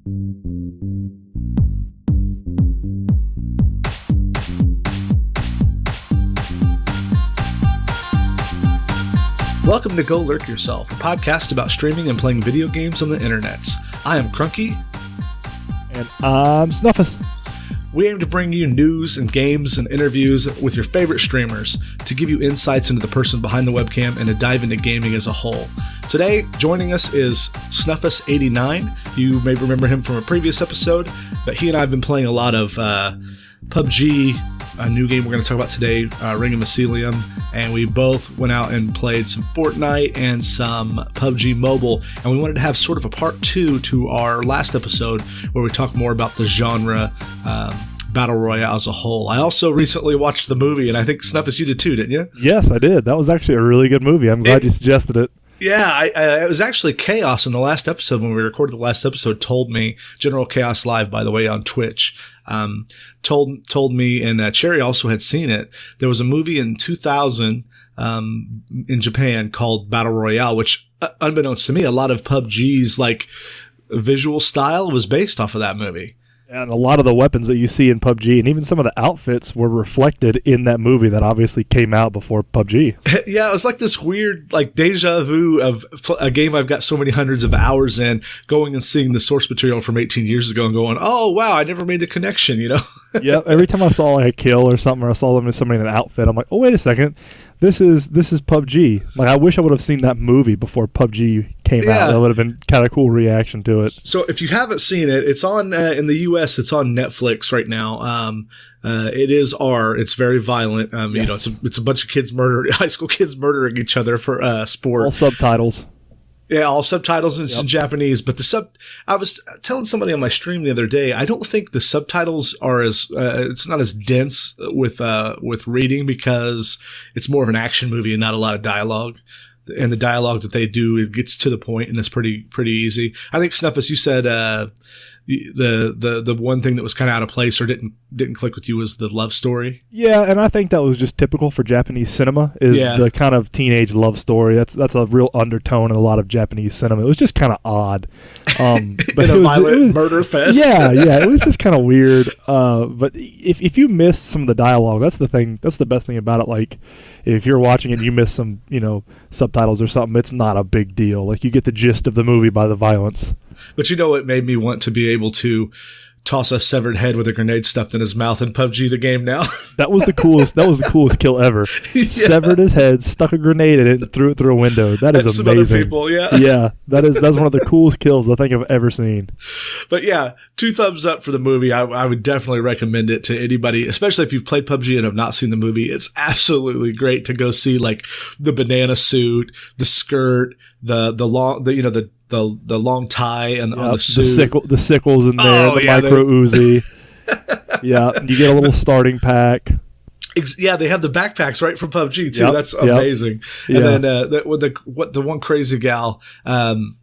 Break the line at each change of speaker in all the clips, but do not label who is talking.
Welcome to Go Lurk Yourself, a podcast about streaming and playing video games on the internets. I am Crunky.
And I'm Snuffas.
We aim to bring you news and games and interviews with your favorite streamers to give you insights into the person behind the webcam and to dive into gaming as a whole. Today, joining us is Snuffas89. You may remember him from a previous episode, but he and I have been playing a lot of PUBG, a new game we're going to talk about today, Ring of Mycelium, and we both went out and played some Fortnite and some PUBG Mobile, and we wanted to have sort of a part two to our last episode where we talk more about the genre, Battle Royale as a whole. I also recently watched the movie, and I think Snuffas, you did too, didn't you?
Yes, I did. That was actually a really good movie. I'm glad you suggested it.
Yeah, it was actually Chaos in the last episode when we recorded the last episode told me, General Chaos Live, by the way, on Twitch, told me, and Cherry also had seen it. There was a movie in 2000 in Japan called Battle Royale, which, unbeknownst to me, a lot of PUBG's like visual style was based off of that movie.
And a lot of the weapons that you see in PUBG and even some of the outfits were reflected in that movie that obviously came out before PUBG.
Yeah, it was like this weird like deja vu of a game I've got so many hundreds of hours in, going and seeing the source material from 18 years ago and going, oh, wow, I never made the connection, you know?
Yeah, every time I saw like a kill or something, or I saw somebody in an outfit, I'm like, oh, wait a second. This is PUBG. Like, I wish I would have seen that movie before PUBG came out. That would have been kind of cool reaction to it.
So if you haven't seen it, it's on in the U.S. It's on Netflix right now. It is R. It's very violent.
Yes.
You know, it's a bunch of kids high school kids murdering each other for sport.
All subtitles.
Yeah, all subtitles in Japanese, but I was telling somebody on my stream the other day, I don't think the subtitles are as, it's not as dense with reading because it's more of an action movie and not a lot of dialogue. And the dialogue that they do, it gets to the point and it's pretty easy. I think Snuffas, you said, the one thing that was kind of out of place or didn't click with you was the love story.
Yeah, and I think that was just typical for Japanese cinema, is the kind of teenage love story. That's a real undertone in a lot of Japanese cinema. It was just kind of odd.
But it was murder fest.
Yeah, it was just kind of weird. But if you miss some of the dialogue, that's the thing. That's the best thing about it. Like, if you're watching it and you miss some, subtitles or something, it's not a big deal. Like, you get the gist of the movie by the violence.
But you know what made me want to be able to toss a severed head with a grenade stuffed in his mouth in PUBG the game now?
That was the coolest kill ever. Yeah. Severed his head, stuck a grenade in it, and threw it through a window. That is amazing. Some other people, yeah. Yeah, that's one of the coolest kills I think I've ever seen.
But yeah, 2 thumbs up for the movie. I would definitely recommend it to anybody, especially if you've played PUBG and have not seen the movie. It's absolutely great to go see like the banana suit, the skirt, the long tie and on the suit.
The sickles in there, micro Uzi. Yeah, you get a little starting pack.
Yeah, they have the backpacks right from PUBG too. That's amazing. And then the one crazy gal that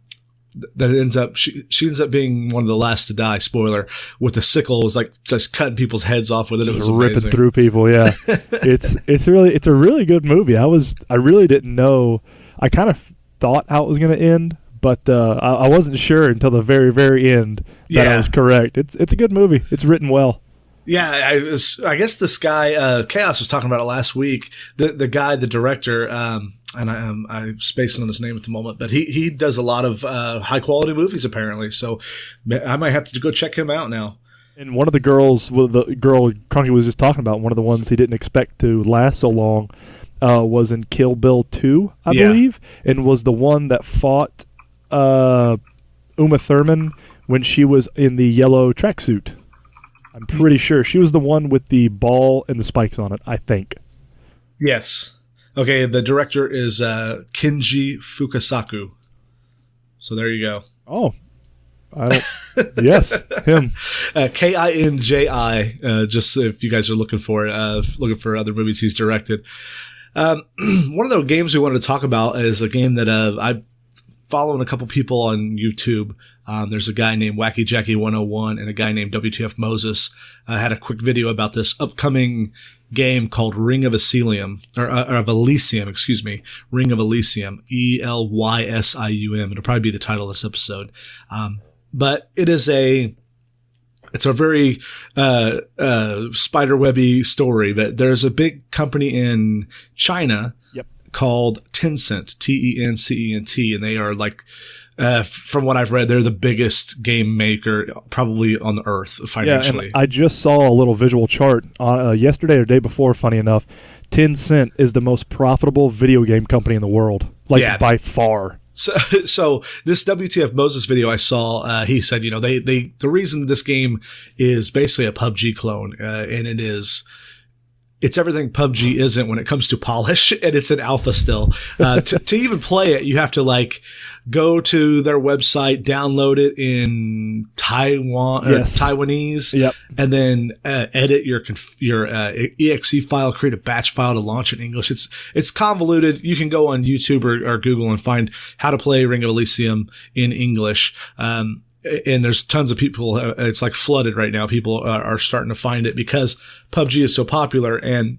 ends up she ends up being one of the last to die. Spoiler, with the sickle, was like just cutting people's heads off with it. It was
ripping
amazing.
Through people. Yeah, it's a really good movie. I really didn't know. I kind of thought how it was going to end. But I wasn't sure until the very, very end that I was correct. It's a good movie. It's written well.
Yeah, I guess this guy, Chaos was talking about it last week. The guy, the director, and I'm spacing on his name at the moment, but he does a lot of high quality movies apparently. So I might have to go check him out now.
And one of the girls, the girl Crunky was just talking about, one of the ones he didn't expect to last so long, was in Kill Bill 2, I believe, and was the one that fought Uma Thurman when she was in the yellow tracksuit. I'm pretty sure she was the one with the ball and the spikes on it, I think. Yes.
Okay, the director is Kinji Fukasaku. So there you go.
Oh. Yes, him.
Kinji, just if you guys are looking for other movies he's directed. One of the games we wanted to talk about is a game that I following a couple people on YouTube. There's a guy named Wacky Jackie 101 and a guy named WTF Moses. Had a quick video about this upcoming game called Ring of Elysium, of Elysium, excuse me. Ring of Elysium, Elysium. It'll probably be the title of this episode. but it's a very spiderwebby story. That there's a big company in China called Tencent, Tencent, and they are like, from what I've read, they're the biggest game maker probably on the earth financially.
Yeah, and I just saw a little visual chart yesterday or day before, funny enough. Tencent is the most profitable video game company in the world, by far.
So this WTF Moses video I saw, he said, the reason this game is basically a PUBG clone, and it's everything PUBG isn't when it comes to polish, and it's an alpha still. To even play it, you have to go to their website, download it in Taiwanese, and then edit your exe file, create a batch file to launch in English. It's convoluted. You can go on YouTube or Google and find how to play Ring of Elysium in English. And there's tons of people, it's like flooded right now. People are starting to find it because PUBG is so popular. And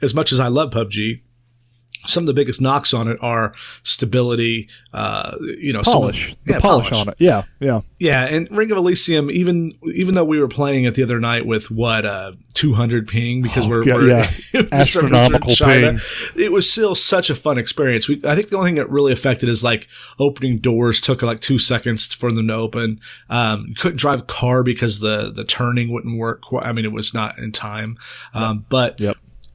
as much as I love PUBG, some of the biggest knocks on it are stability,
polish. Polish on it. Yeah.
Yeah. And Ring of Elysium, even though we were playing it the other night with 200 ping because we're
astronomical ping.
It was still such a fun experience. I think the only thing that really affected is opening doors took 2 seconds for them to open. Couldn't drive a car because the turning wouldn't work. It was not in time. But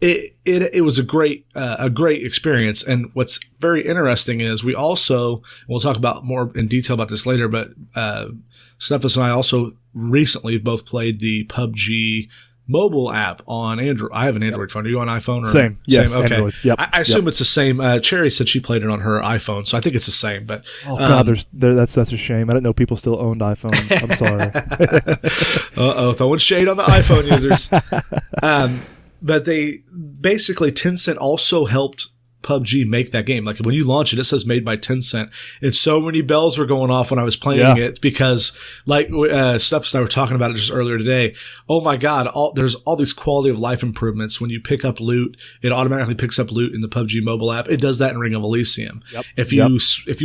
it was a great experience. And what's very interesting is we'll talk about more in detail about this later, but Snuffas and I also recently both played the PUBG mobile app on Android. I have an Android phone. Are you on iPhone?
Same. Yes,
okay.
Android. Yep.
I assume it's the same. Cherry said she played it on her iPhone, so I think it's the same. But
God, that's a shame. I didn't know people still owned iPhones. I'm sorry.
Throwing shade on the iPhone users. But Tencent also helped PUBG make that game. When you launch it says made by Tencent. And so many bells were going off when I was playing it because Snuffs and I were talking about it just earlier today. Oh my God. There's all these quality of life improvements. When you pick up loot, it automatically picks up loot in the PUBG mobile app. It does that in Ring of Elysium. If you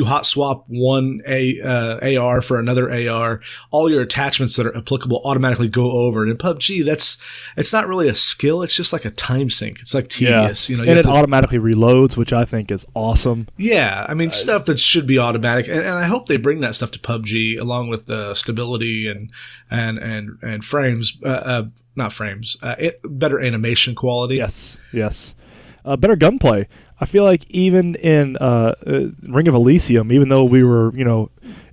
hot swap one AR for another AR, all your attachments that are applicable automatically go over. And in PUBG, it's not really a skill. It's just like a time sink. It's tedious.
And it automatically reloads, which I think is awesome.
Yeah, stuff that should be automatic, and I hope they bring that stuff to PUBG along with the stability and frames, not frames, better animation quality.
Yes, better gunplay. I feel like even in Ring of Elysium, even though we were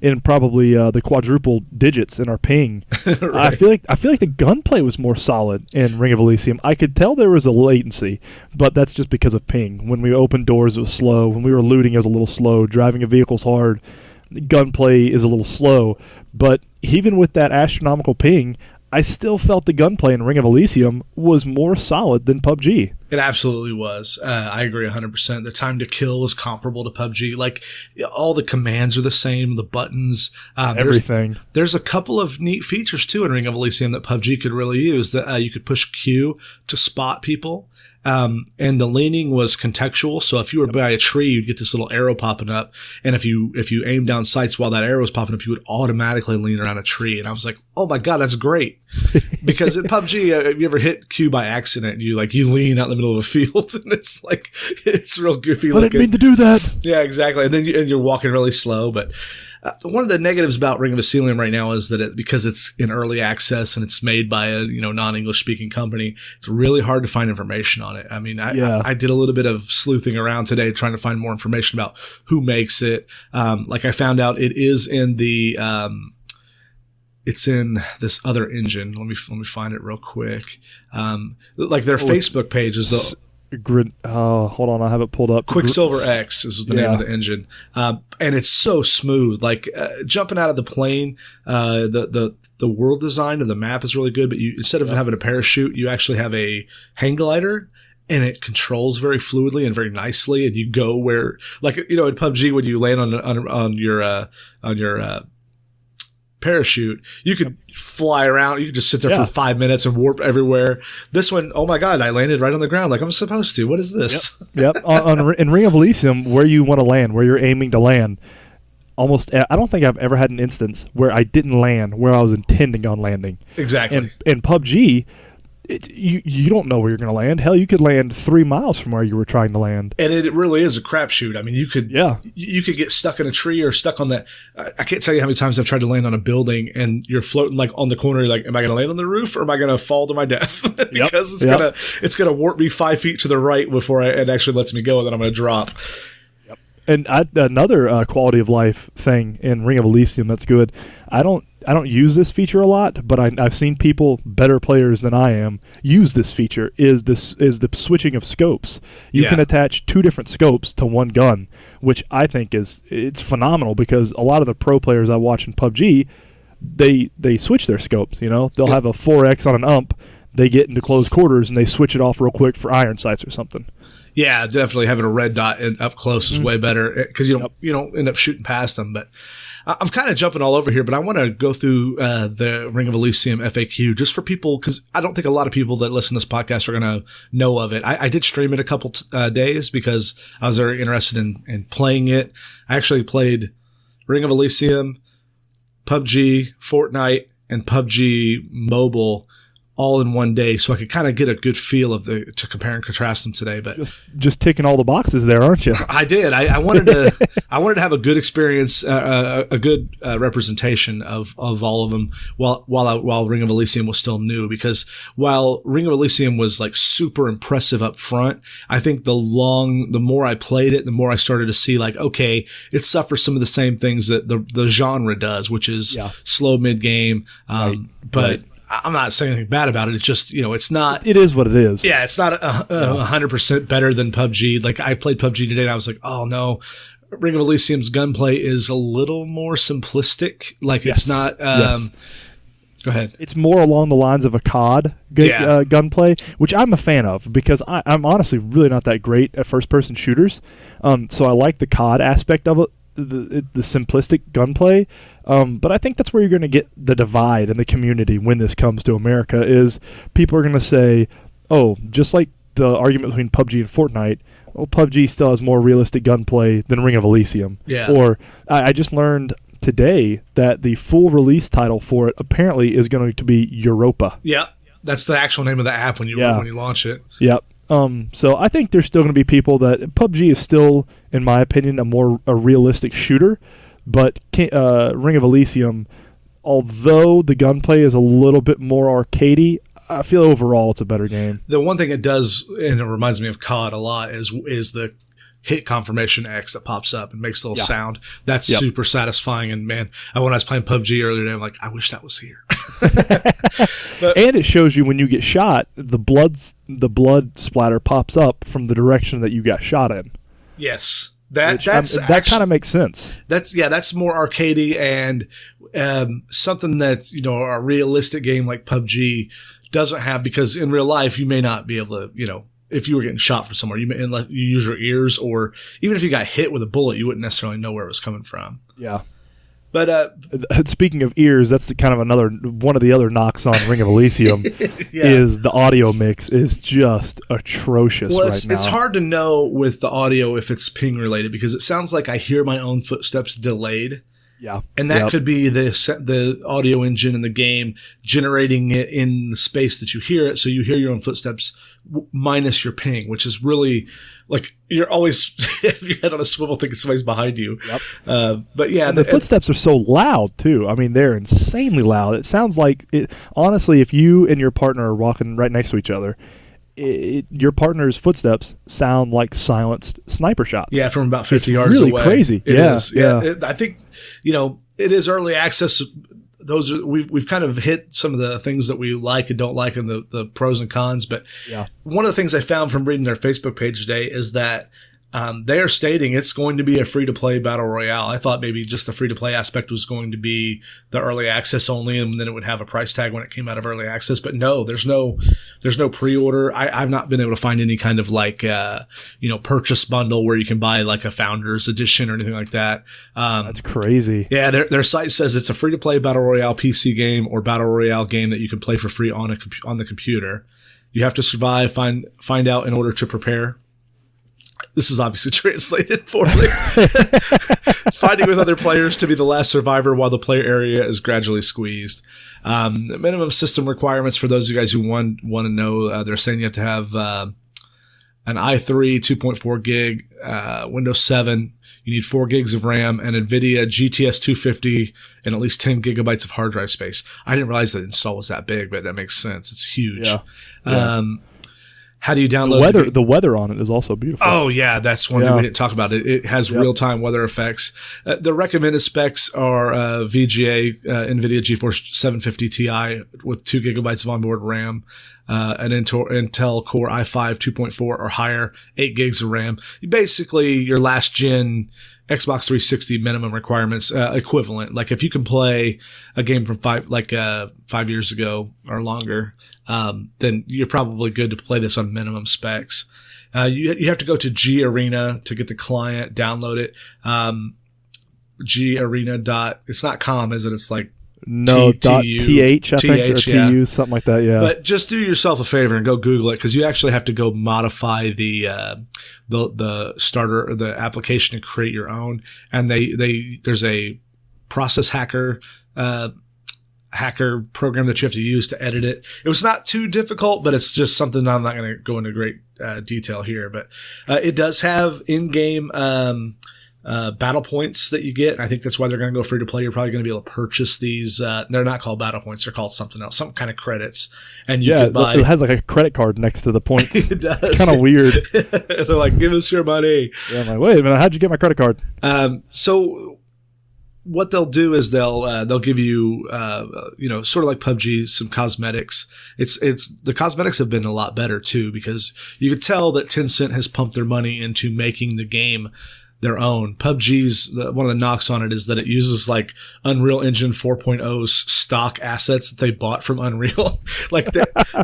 in probably the quadruple digits in our ping, right. I feel like the gunplay was more solid in Ring of Elysium. I could tell there was a latency, but that's just because of ping. When we opened doors, it was slow. When we were looting, it was a little slow. Driving a vehicle's hard. Gunplay is a little slow. But even with that astronomical ping, I still felt the gunplay in Ring of Elysium was more solid than PUBG.
It absolutely was. I agree 100%. The time to kill was comparable to PUBG. All the commands are the same, the buttons.
Everything.
There's a couple of neat features, too, in Ring of Elysium that PUBG could really use. That you could push Q to spot people. And the leaning was contextual. So if you were by a tree, you'd get this little arrow popping up. And if you aim down sights while that arrow was popping up, you would automatically lean around a tree. And I was like, oh my God, that's great. Because in PUBG, you ever hit Q by accident and you lean out in the middle of a field and it's real goofy.
I didn't mean to do that.
Yeah, exactly. And then you're walking really slow, but one of the negatives about Ring of Elysium right now is that because it's in early access and it's made by a non-English speaking company, it's really hard to find information on it. I did a little bit of sleuthing around today trying to find more information about who makes it. I found out it is in the it's in this other engine. Let me find it real quick. Their Facebook page is the
hold on, I have it pulled up.
Quicksilver X is the name of the engine, and it's so smooth. Jumping out of the plane, the world design of the map is really good. But instead of having a parachute, you actually have a hang glider, and it controls very fluidly and very nicely. And you go where, in PUBG, when you land on your parachute, you could fly around. You could just sit there for 5 minutes and warp everywhere. This one, oh my God, I landed right on the ground like I'm supposed to. What is this?
Yep. In Ring of Elysium, where you want to land, where you're aiming to land, I don't think I've ever had an instance where I didn't land where I was intending on landing.
Exactly.
And in PUBG, you don't know where you're going to land. Hell, you could land 3 miles from where you were trying to land.
And it really is a crapshoot. I mean, you could get stuck in a tree or stuck on that. I can't tell you how many times I've tried to land on a building and you're floating like on the corner. You're like, am I going to land on the roof or am I going to fall to my death? Because it's gonna warp me 5 feet to the right before it actually lets me go, and then I'm going to drop.
And another quality of life thing in Ring of Elysium that's good. I don't use this feature a lot, but I've seen people, better players than I am, use this feature. Is the switching of scopes? You can attach 2 different scopes to one gun, which I think it's phenomenal because a lot of the pro players I watch in PUBG, they switch their scopes. They'll have a 4x on an ump. They get into close quarters and they switch it off real quick for iron sights or something.
Yeah, definitely having a red dot up close is way better because you don't end up shooting past them. But I'm kind of jumping all over here, but I want to go through the Ring of Elysium FAQ just for people because I don't think a lot of people that listen to this podcast are going to know of it. I did stream it a couple days because I was very interested in playing it. I actually played Ring of Elysium, PUBG, Fortnite, and PUBG Mobile all in one day, so I could kind of get a good feel of to compare and contrast them today. But
just ticking all the boxes there, aren't you?
I did. I wanted to have a good experience, a good representation of all of them while Ring of Elysium was still new. Because while Ring of Elysium was like super impressive up front, I think the more I played it, the more I started to see like, okay, it suffers some of the same things that the genre does, which is slow mid game, but. I'm not saying anything bad about it. It's just, it's not.
It is what it is.
Yeah, it's not 100% better than PUBG. Like, I played PUBG today and I was like, oh no, Ring of Elysium's gunplay is a little more simplistic. Like, it's not. Go ahead. It's
more along the lines of a COD gunplay, which I'm a fan of because I'm honestly really not that great at first-person shooters. So I like the COD aspect of it. The simplistic gunplay, but I think that's where you're going to get the divide in the community when this comes to America. Is people are going to say, "Oh, just like the argument between PUBG and Fortnite, PUBG still has more realistic gunplay than Ring of Elysium."
Yeah.
Or I just learned today that the full release title for it apparently is going to be Europa.
Yeah, that's the actual name of the app when you launch it.
Yep. So I think there's still going to be people that PUBG is still, in my opinion, a realistic shooter, but Ring of Elysium, although the gunplay is a little bit more arcadey, I feel overall it's a better game.
The one thing it does, and it reminds me of COD a lot, is the hit confirmation X that pops up and makes a little sound. That's super satisfying. And man, when I was playing PUBG earlier today, I'm like, I wish that was here.
And it shows you when you get shot, the blood splatter pops up from the direction that you got shot in.
Yes.
That kind of makes sense.
That's more arcadey and something that, a realistic game like PUBG doesn't have, because in real life you may not be able to, if you were getting shot from somewhere, unless you use your ears, or even if you got hit with a bullet, you wouldn't necessarily know where it was coming from.
Yeah.
But
speaking of ears, that's kind of one of the other knocks on Ring of Elysium is the audio mix is just atrocious right now.
It's hard to know with the audio if it's ping related, because it sounds like I hear my own footsteps delayed.
Yeah.
And that could be the audio engine in the game generating it in the space that you hear it. So you hear your own footsteps minus your ping, which is really like you're always have your head on a swivel thinking somebody's behind you.
Yep.
But yeah.
And the footsteps are so loud too. I mean, they're insanely loud. It sounds like honestly, if you and your partner are walking right next to each other, your partner's footsteps sound like silenced sniper shots.
Yeah, from about 50 yards
really
away.
Crazy.
It is. Yeah. I think, it is early access. We've kind of hit some of the things that we like and don't like and the pros and cons. But one of the things I found from reading their Facebook page today is that they are stating it's going to be a free-to-play battle royale. I thought maybe just the free-to-play aspect was going to be the early access only, and then it would have a price tag when it came out of early access. But no, there's no pre-order. I've not been able to find any kind of purchase bundle where you can buy like a Founders Edition or anything like that.
That's crazy.
Yeah, their site says it's a free-to-play battle royale PC game or battle royale game that you can play for free on the computer. You have to survive, find out in order to prepare. This is obviously translated poorly. Fighting with other players to be the last survivor while the player area is gradually squeezed. Minimum system requirements for those of you guys who want to know. They're saying you have to have an i3 2.4 gig, Windows 7. You need 4 gigs of RAM and NVIDIA GTS 250 and at least 10 gigabytes of hard drive space. I didn't realize the install was that big, but that makes sense. It's huge. Yeah. How do you download
the weather on it is also beautiful.
Oh, yeah. That's one thing we didn't talk about. It has real-time weather effects. The recommended specs are VGA, NVIDIA GeForce 750 Ti with 2 gigabytes of onboard RAM, an Intel Core i5 2.4 or higher, 8 gigs of RAM. Basically, your last-gen Xbox 360 minimum requirements equivalent. Like if you can play a game from 5 years ago or longer, then you're probably good to play this on minimum specs. You have to go to G Arena to get the client, download it. G Arena it's not com, is it? It's like
.th, I think, or TU, something like that, yeah.
But just do yourself a favor and go Google it, because you actually have to go modify the starter or the application to create your own. And there's a process hacker program that you have to use to edit it. It was not too difficult, but it's just something I'm not going to go into great detail here. But it does have in-game battle points that you get. I think that's why they're going to go free to play. You're probably going to be able to purchase these. They're not called battle points. They're called something else, some kind of credits. And you can buy.
It has like a credit card next to the points.
It does.
It's kind of weird.
They're like, give us your money.
Yeah, I'm like, wait a minute, how'd you get my credit card?
So what they'll do is they'll give you sort of like PUBG, some cosmetics. It's the cosmetics have been a lot better too, because you could tell that Tencent has pumped their money into making the game their own. PUBG's one of the knocks on it is that it uses like Unreal Engine 4.0's stock assets that they bought from Unreal. Like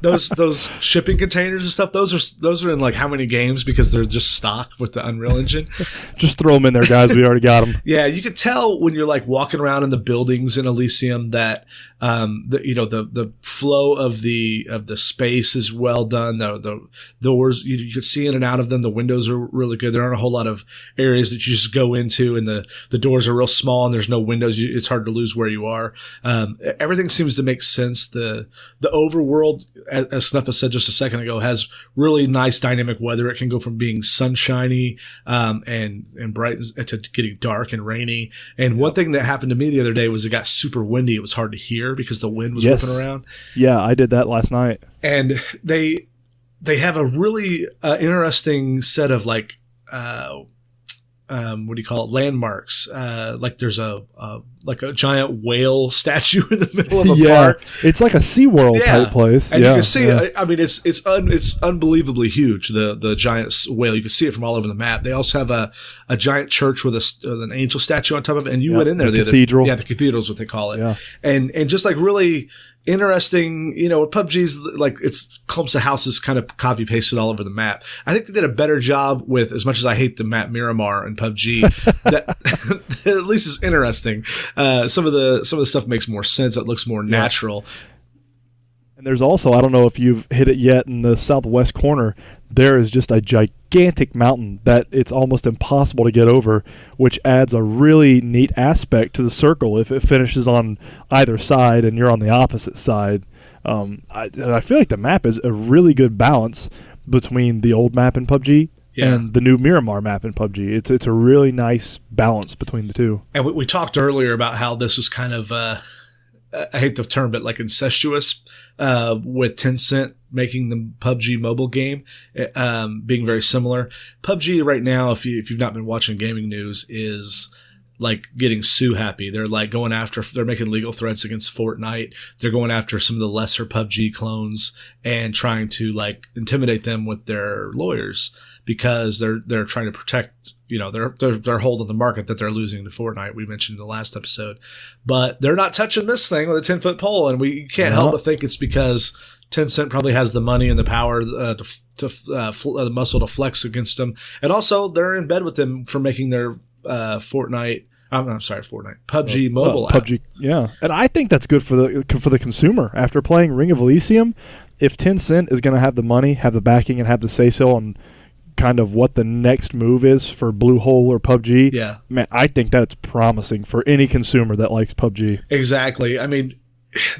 those shipping containers and stuff. Those are in like how many games, because they're just stock with the Unreal Engine.
Just throw them in there, guys. We already got them.
Yeah, you could tell when you're like walking around in the buildings in Elysium that the flow of the space is well done. The doors, you could see in and out of them. The windows are really good. There aren't a whole lot of areas that you just go into, and the doors are real small and there's no windows. It's hard to lose where you are. Everything seems to make sense. The overworld, as Snuffas said just a second ago, has really nice dynamic weather. It can go from being sunshiny and bright to getting dark and rainy. And one thing that happened to me the other day was it got super windy. It was hard to hear because the wind was whipping around.
Yeah, I did that last night.
And they have a really interesting set of like what do you call it? Landmarks. Like there's a giant whale statue in the middle of a park.
It's like a SeaWorld type place.
And you can see it. I mean, it's unbelievably huge. The giant whale. You can see it from all over the map. They also have a giant church with an angel statue on top of it. And you went in there the
cathedral.
The cathedral is what they call it.
Yeah.
And just like really interesting, PUBG's like it's clumps of houses kind of copy pasted all over the map. I think they did a better job with, as much as I hate the map Miramar in PUBG, that at least is interesting. Some of the stuff makes more sense. It looks more natural.
And there's also, I don't know if you've hit it yet, in the southwest corner, there is just a gigantic mountain that it's almost impossible to get over, which adds a really neat aspect to the circle if it finishes on either side and you're on the opposite side. I feel like the map is a really good balance between the old map in PUBG and the new Miramar map in PUBG. It's a really nice balance between the two. And
we talked earlier about how this was kind of, I hate the term, but like incestuous with Tencent making the PUBG mobile game being very similar. PUBG right now, if you've not been watching gaming news, is like getting sue happy. They're like they're making legal threats against Fortnite. They're going after some of the lesser PUBG clones and trying to like intimidate them with their lawyers, because they're trying to protect, their hold on the market that they're losing to Fortnite. We mentioned in the last episode, but they're not touching this thing with a 10-foot pole. And we can't help but think it's because Tencent probably has the money and the power the muscle to flex against them. And also they're in bed with them for making their PUBG mobile app.
PUBG, yeah. And I think that's good for the consumer. After playing Ring of Elysium, if Tencent is going to have the money, have the backing, and have the say-so on kind of what the next move is for Bluehole or PUBG,
Yeah.
man, I think that's promising for any consumer that likes PUBG.
Exactly. I mean,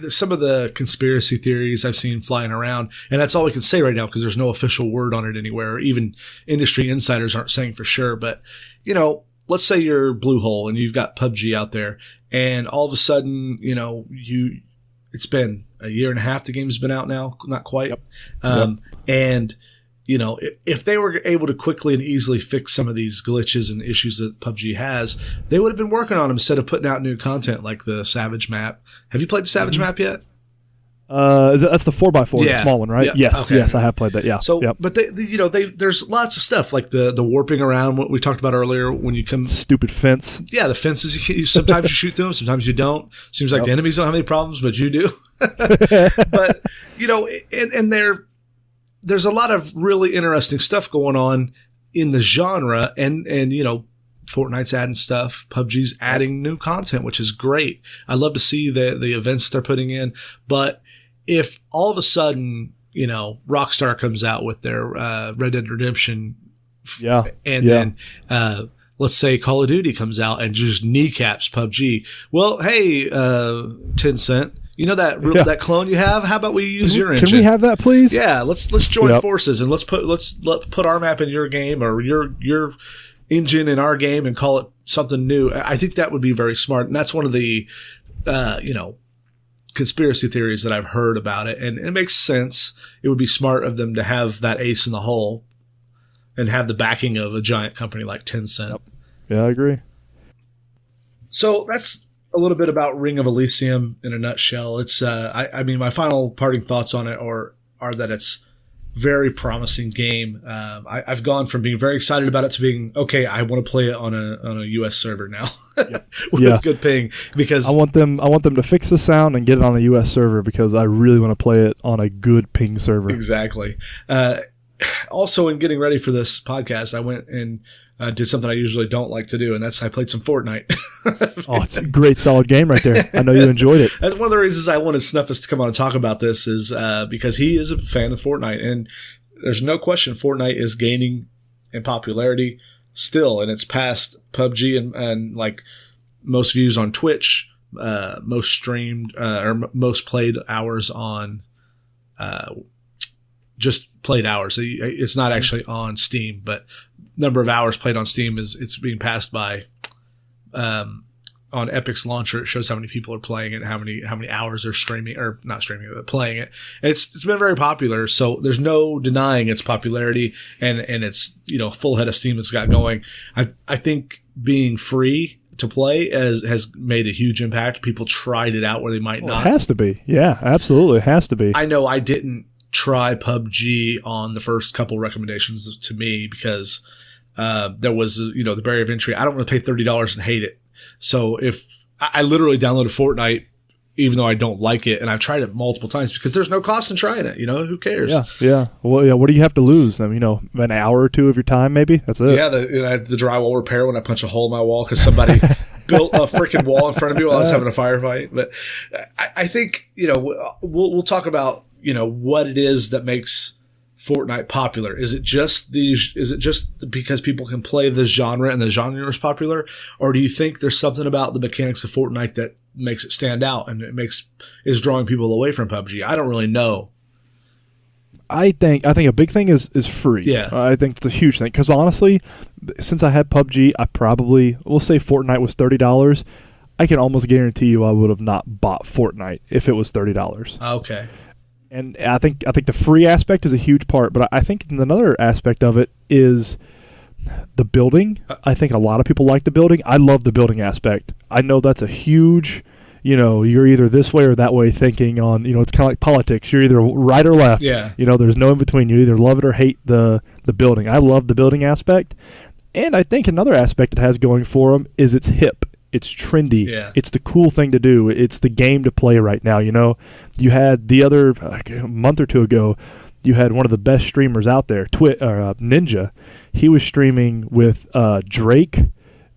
some of the conspiracy theories I've seen flying around, and that's all we can say right now because there's no official word on it anywhere. Even industry insiders aren't saying for sure. But, you know, let's say you're Bluehole and you've got PUBG out there, and all of a sudden, you know, it's been a year and a half the game's been out now, not quite.
Yep.
And, you know, if they were able to quickly and easily fix some of these glitches and issues that PUBG has, they would have been working on them instead of putting out new content like the Savage map. Have you played the Savage map yet?
That's the 4x4,
Yeah.
the small one, right?
Yep.
Yes,
Okay.
yes, I have played that. Yeah.
So,
Yep.
but there's lots of stuff like the warping around, what we talked about earlier when you come.
Stupid fence.
Yeah, the fences. Sometimes you shoot through them, sometimes you don't. Seems like the enemies don't have any problems, but you do. But you know, and there's a lot of really interesting stuff going on in the genre, and you know, Fortnite's adding stuff, PUBG's adding new content, which is great. I love to see the events that they're putting in. But if all of a sudden, you know, Rockstar comes out with their Red Dead Redemption, then let's say Call of Duty comes out and just kneecaps PUBG. Well, hey, Tencent, you know that clone you have? How about we use your engine?
Can we have that, please?
Yeah, let's join forces and let's put our map in your game or your engine in our game and call it something new. I think that would be very smart, and that's one of the you know, conspiracy theories that I've heard about it, and it makes sense. It would be smart of them to have that ace in the hole and have the backing of a giant company like Tencent.
Yep. Yeah, I agree.
So that's a little bit about Ring of Elysium in a nutshell. It's I mean, my final parting thoughts on it are that it's very promising game. I've gone from being very excited about it to being okay. I want to play it on a US server now with good ping, because
I want them to fix the sound and get it on a US server because I really want to play it on a good ping server.
Exactly. Also, in getting ready for this podcast, I went and did something I usually don't like to do, and that's I played some Fortnite.
Oh, it's a great, solid game right there. I know you enjoyed it.
That's one of the reasons I wanted Snuffas to come on and talk about this is because he is a fan of Fortnite, and there's no question Fortnite is gaining in popularity still, and it's past PUBG and like most views on Twitch, most streamed or most played hours on just played hours. So it's not actually on Steam, but number of hours played on Steam it's being passed by on Epic's launcher. It shows how many people are playing it, how many hours they're streaming, or not streaming, but playing it. And it's been very popular, so there's no denying its popularity, and it's, you know, full head of steam it's got going. I think being free to play has made a huge impact. People tried it out where they might not.
It has to be. Yeah, absolutely. It has to be.
I know I didn't try PUBG on the first couple recommendations to me because there was, you know, the barrier of entry. I don't want to pay $30 and hate it. So if I literally downloaded Fortnite, even though I don't like it, and I've tried it multiple times because there's no cost in trying it. You know, who cares?
Yeah. Well, yeah. What do you have to lose? I mean, you know, an hour or two of your time, maybe. That's it.
Yeah, the drywall repair when I punch a hole in my wall because somebody built a freaking wall in front of me while I was having a firefight. But I think, you know, we'll talk about, you know, what it is that makes Fortnite popular. Is it just because people can play this genre and the genre is popular, or do you think there's something about the mechanics of Fortnite that makes it stand out and is drawing people away from PUBG? I don't really know.
I think a big thing is free.
Yeah.
I think it's a huge thing because honestly, since I had PUBG, we'll say Fortnite was $30. I can almost guarantee you I would have not bought Fortnite if it was $30.
Okay.
And I think the free aspect is a huge part, but I think another aspect of it is the building. I think a lot of people like the building. I love the building aspect. I know that's a huge, you know, you're either this way or that way thinking on, you know, it's kind of like politics. You're either right or left.
Yeah.
You know, there's no in between. You either love it or hate the building. I love the building aspect. And I think another aspect it has going for them is it's hip. It's trendy.
Yeah.
It's the cool thing to do. It's the game to play right now. You know, you had the other a month or two ago, you had one of the best streamers out there, Ninja. He was streaming with Drake,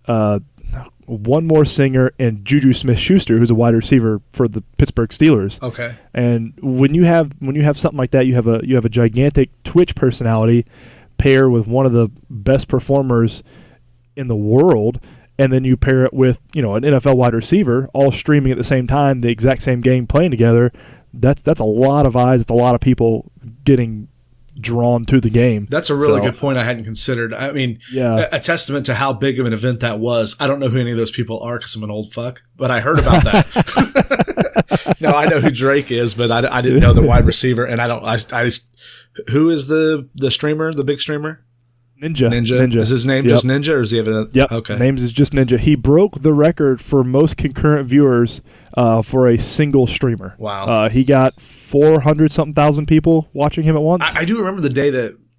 one more singer, and Juju Smith-Schuster, who's a wide receiver for the Pittsburgh Steelers.
Okay.
And when you have something like that, you have a gigantic Twitch personality pair with one of the best performers in the world, and then you pair it with, an NFL wide receiver, all streaming at the same time, the exact same game playing together. That's a lot of eyes. It's a lot of people getting drawn to the game.
That's a really good point I hadn't considered. I mean, a testament to how big of an event that was. I don't know who any of those people are because I'm an old fuck, but I heard about that. No, I know who Drake is, but I didn't know the wide receiver, and who is the streamer, the big streamer? Ninja. Is his name just Ninja, or does he have a...
Yep.
Okay.
Names is just Ninja. He broke the record for most concurrent viewers for a single streamer.
Wow.
He got 400-something thousand people watching him at once.
I do remember the day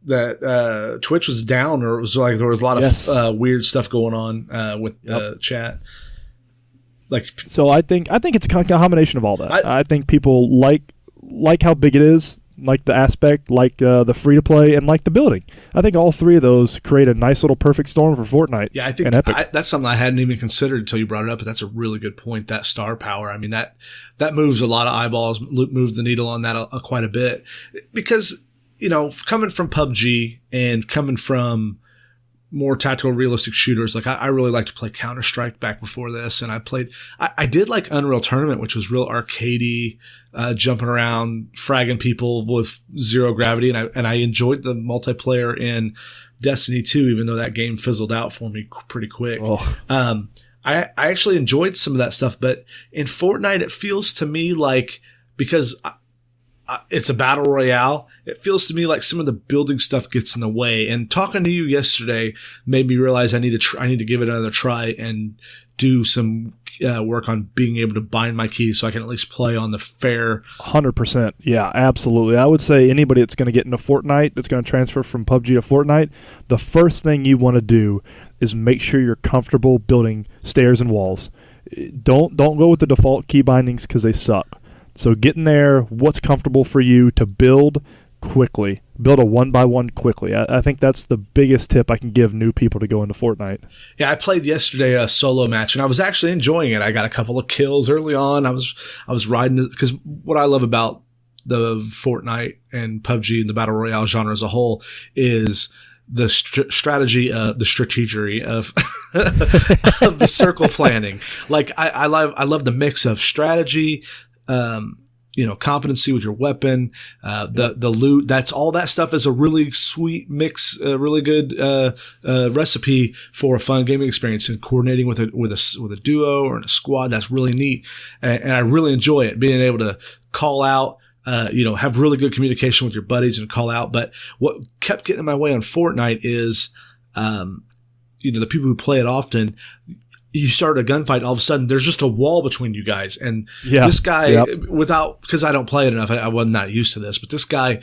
that Twitch was down, or it was like there was a lot of weird stuff going on with chat.
So I think it's a combination of all that. I think people like how big it is, like the aspect, like the free-to-play, and like the building. I think all three of those create a nice little perfect storm for Fortnite.
Yeah, I think that's something I hadn't even considered until you brought it up, but that's a really good point, that star power. I mean, that moves a lot of eyeballs, moves the needle on that quite a bit. Because, coming from PUBG and coming from more tactical, realistic shooters, like I really like to play Counter-Strike back before this, and I did like Unreal Tournament, which was real arcadey, jumping around, fragging people with zero gravity, and I enjoyed the multiplayer in Destiny 2, even though that game fizzled out for me pretty quick. I actually enjoyed some of that stuff, but in Fortnite, it feels to me like, because it's a battle royale, it feels to me like some of the building stuff gets in the way. And talking to you yesterday made me realize I need to give it another try and do some work on being able to bind my keys so I can at least play on the fair.
100%. Yeah, absolutely. I would say anybody that's going to get into Fortnite, that's going to transfer from PUBG to Fortnite, the first thing you want to do is make sure you're comfortable building stairs and walls. Don't go with the default key bindings because they suck. So get in there, what's comfortable for you to build quickly. Build a one-by-one quickly. I think that's the biggest tip I can give new people to go into Fortnite.
Yeah, I played yesterday a solo match, and I was actually enjoying it. I got a couple of kills early on. I was riding, because what I love about the Fortnite and PUBG and the Battle Royale genre as a whole is the strategy of the strategery of of the circle planning. Like I love the mix of strategy, competency with your weapon, the loot. That's all that stuff is a really sweet mix, a really good recipe for a fun gaming experience. And coordinating with a duo or in a squad, that's really neat. And I really enjoy it, being able to call out, have really good communication with your buddies and call out. But what kept getting in my way on Fortnite is, the people who play it often, you start a gunfight, all of a sudden there's just a wall between you guys. And this guy, because I don't play it enough, I was not used to this, but this guy,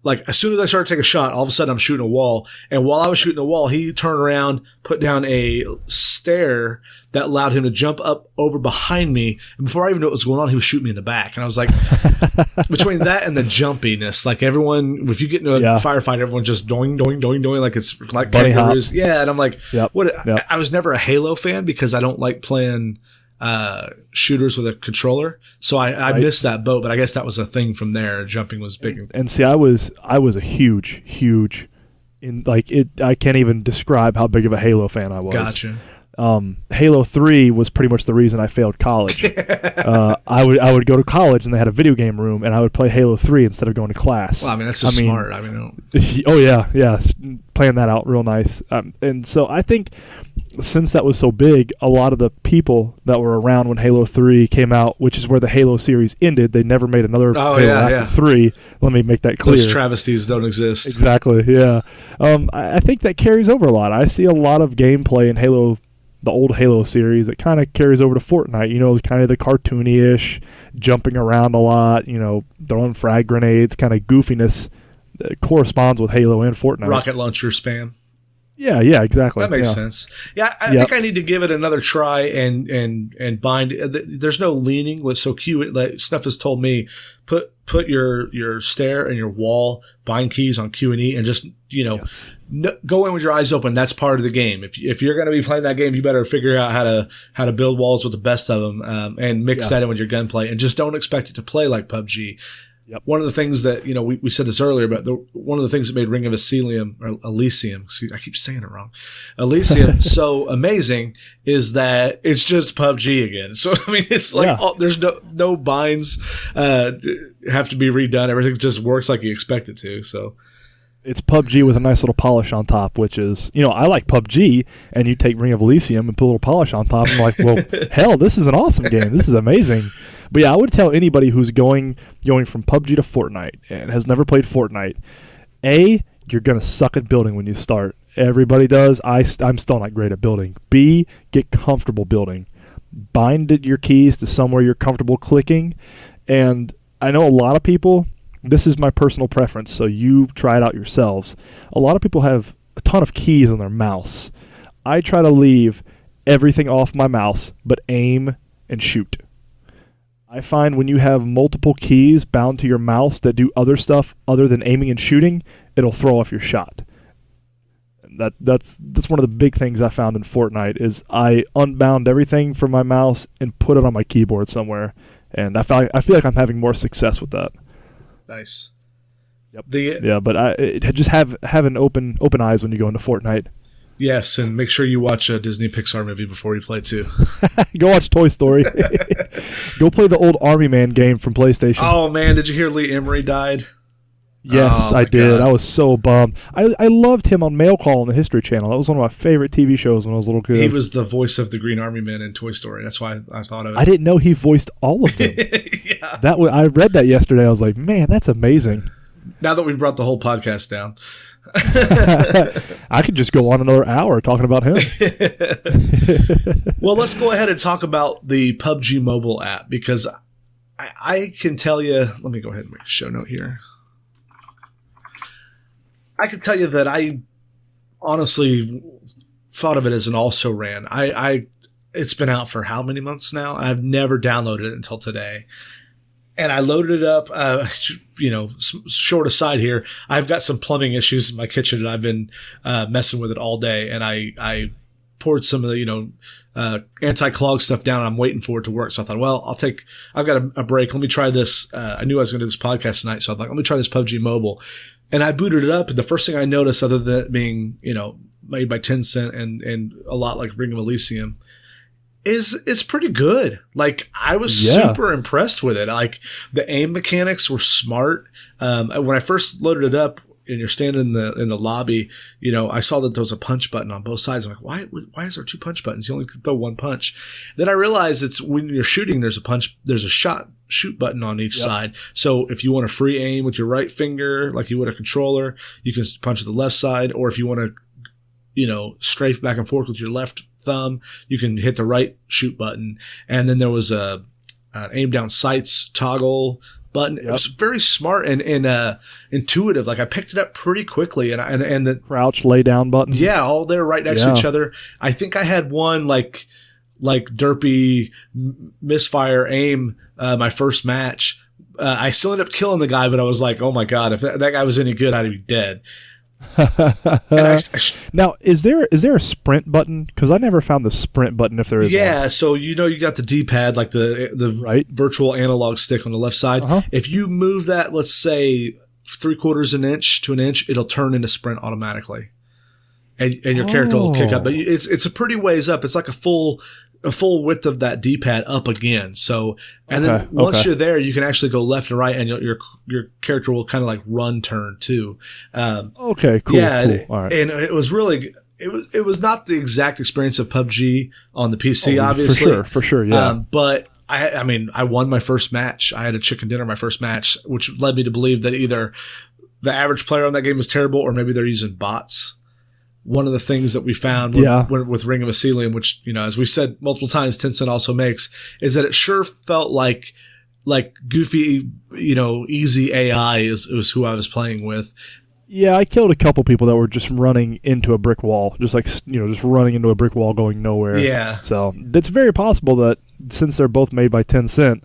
like, as soon as I started to take a shot, all of a sudden I'm shooting a wall. And while I was shooting a wall, he turned around, put down a stair that allowed him to jump up over behind me. And before I even knew what was going on, he was shooting me in the back. And I was like, between that and the jumpiness, like everyone, if you get into a firefight, everyone's just doing, like it's like kangaroos. Yeah. And I'm like, I was never a Halo fan because I don't like playing shooters with a controller. So I missed that boat, but I guess that was a thing from there. Jumping was big.
And see, I was a huge I can't even describe how big of a Halo fan I was.
Gotcha.
Halo 3 was pretty much the reason I failed college. I would go to college and they had a video game room, and I would play Halo 3 instead of going to class.
Well, I mean, that's just smart. I mean,
oh yeah, playing that out real nice. And so I think since that was so big, a lot of the people that were around when Halo 3 came out, which is where the Halo series ended, they never made another Halo after 3. Let me make that clear.
Those travesties don't exist.
Exactly, yeah. I think that carries over a lot. I see a lot of gameplay in Halo, the old Halo series, that kind of carries over to Fortnite, kind of the cartoony-ish, jumping around a lot, throwing frag grenades, kind of goofiness that corresponds with Halo and Fortnite.
Rocket launcher spam.
Yeah, exactly.
That makes sense. Yeah, I think I need to give it another try and bind. There's no leaning with like Snuff has told me, put your stair and your wall bind keys on Q and E and just go in with your eyes open. That's part of the game. If you're going to be playing that game, you better figure out how to build walls with the best of them and mix that in with your gunplay, and just don't expect it to play like PUBG.
Yep.
One of the things that, we said this earlier, but one of the things that made Ring of Elysium, I keep saying it wrong, Elysium so amazing is that it's just PUBG again. So, I mean, it's like there's no binds have to be redone. Everything just works like you expect it to. So
it's PUBG with a nice little polish on top, which is, I like PUBG, and you take Ring of Elysium and put a little polish on top. I'm like, well, hell, this is an awesome game. This is amazing. But yeah, I would tell anybody who's going from PUBG to Fortnite and has never played Fortnite, A, you're going to suck at building when you start. Everybody does. I'm still not great at building. B, get comfortable building. Bind your keys to somewhere you're comfortable clicking. And I know a lot of people, this is my personal preference, so you try it out yourselves. A lot of people have a ton of keys on their mouse. I try to leave everything off my mouse but aim and shoot. I find when you have multiple keys bound to your mouse that do other stuff other than aiming and shooting, it'll throw off your shot. That's one of the big things I found in Fortnite is I unbound everything from my mouse and put it on my keyboard somewhere, and I feel like I'm having more success with that.
Nice.
Yep. But just have an open eyes when you go into Fortnite.
Yes, and make sure you watch a Disney Pixar movie before you play too.
Go watch Toy Story. Go play the old Army Man game from PlayStation.
Oh man, did you hear Lee Emery died?
Yes, I did. God. I was so bummed. I loved him on Mail Call on the History Channel. That was one of my favorite TV shows when I was a little kid.
He was the voice of the Green Army Man in Toy Story. That's why I thought of it.
I didn't know he voiced all of them.
Yeah.
I read that yesterday. I was like, man, that's amazing.
Now that we brought the whole podcast down.
I could just go on another hour talking about him.
Well, let's go ahead and talk about the PUBG mobile app, because I can tell you, let me go ahead and make a show note here. I can tell you that I honestly thought of it as an also-ran. It's been out for how many months now? I've never downloaded it until today. And I loaded it up, short aside here, I've got some plumbing issues in my kitchen, and I've been messing with it all day. And I poured some of the, anti-clog stuff down, and I'm waiting for it to work. So I thought, well, I've got a break. Let me try this. I knew I was going to do this podcast tonight. So I thought, let me try this PUBG Mobile. And I booted it up, and the first thing I noticed, other than it being, made by Tencent and a lot like Ring of Elysium, is it's pretty good. Like, I was super impressed with it. Like, the aim mechanics were smart. When I first loaded it up and you're standing in the lobby, I saw that there was a punch button on both sides. I'm like, why is there two punch buttons? You only can throw one punch. Then I realized it's when you're shooting, there's a shoot button on each side. So if you want to free aim with your right finger, like you would a controller, you can punch with the left side. Or if you want to, strafe back and forth with your left thumb, you can hit the right shoot button. And then there was an aim down sights toggle button. It was very smart and intuitive. Like, I picked it up pretty quickly, and the
crouch lay down button.
Yeah, all there right next to each other. I think I had one like derpy misfire aim my first match. I still ended up killing the guy, but I was like, oh my god, if that guy was any good, I'd be dead.
Now, is there a sprint button? Because I never found the sprint button if there is one.
So you got the D-pad, like the virtual analog stick on the left side. If you move that, let's say 3/4 an inch to an inch, it'll turn into sprint automatically, and your character will kick up. But it's a pretty ways up. It's like a full width of that D-pad up again. So, and then once you're there, you can actually go left and right, and your character will kind of like run turn too.
Cool.
Yeah,
cool. All right.
And it was really, it was not the exact experience of PUBG on the PC, obviously.
For sure, yeah.
But I won my first match. I had a chicken dinner my first match, which led me to believe that either the average player on that game was terrible, or maybe they're using bots. One of the things that we found with Ring of Elysium, which, as we said multiple times, Tencent also makes, is that it sure felt like goofy, easy AI is who I was playing with.
Yeah, I killed a couple people that were just running into a brick wall, just running into a brick wall going nowhere.
Yeah.
So it's very possible that since they're both made by Tencent,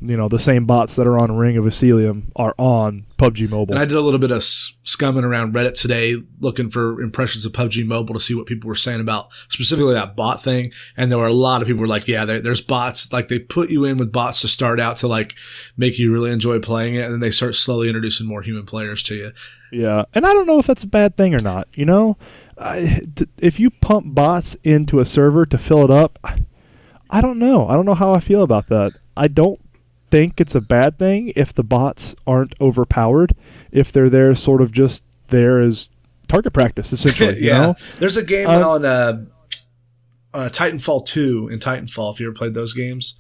the same bots that are on Ring of Elysium are on PUBG Mobile.
And I did a little bit of scumming around Reddit today, looking for impressions of PUBG Mobile to see what people were saying about specifically that bot thing. And there were a lot of people who were like, yeah, there's bots. Like, they put you in with bots to start out to like make you really enjoy playing it, and then they start slowly introducing more human players to you.
Yeah, and I don't know if that's a bad thing or not. If you pump bots into a server to fill it up, I don't know. I don't know how I feel about that. I don't think it's a bad thing if the bots aren't overpowered, if they're there sort of just there as target practice, essentially.
Yeah. There's a game on Titanfall 2 and Titanfall, if you ever played those games.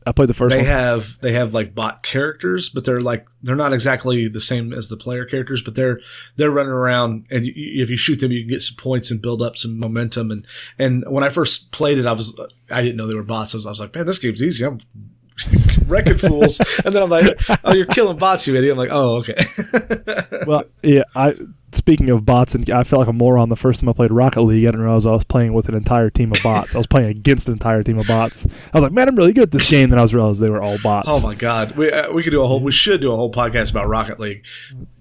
I played the first one.
They have like bot characters, but they're not exactly the same as the player characters, but they're running around, and if you shoot them, you can get some points and build up some momentum. And when I first played it, I didn't know they were bots. I was like, man, this game's easy. I'm wrecking fools. And then I'm like, oh, you're killing bots, you idiot. I'm like, oh, okay.
Well, yeah, speaking of bots, and I felt like a moron the first time I played Rocket League. I didn't realize I was playing with an entire team of bots. I was playing against an entire team of bots. I was like, man, I'm really good at this game. Then I realized they were all bots.
Oh my god, we should do a whole podcast about Rocket League.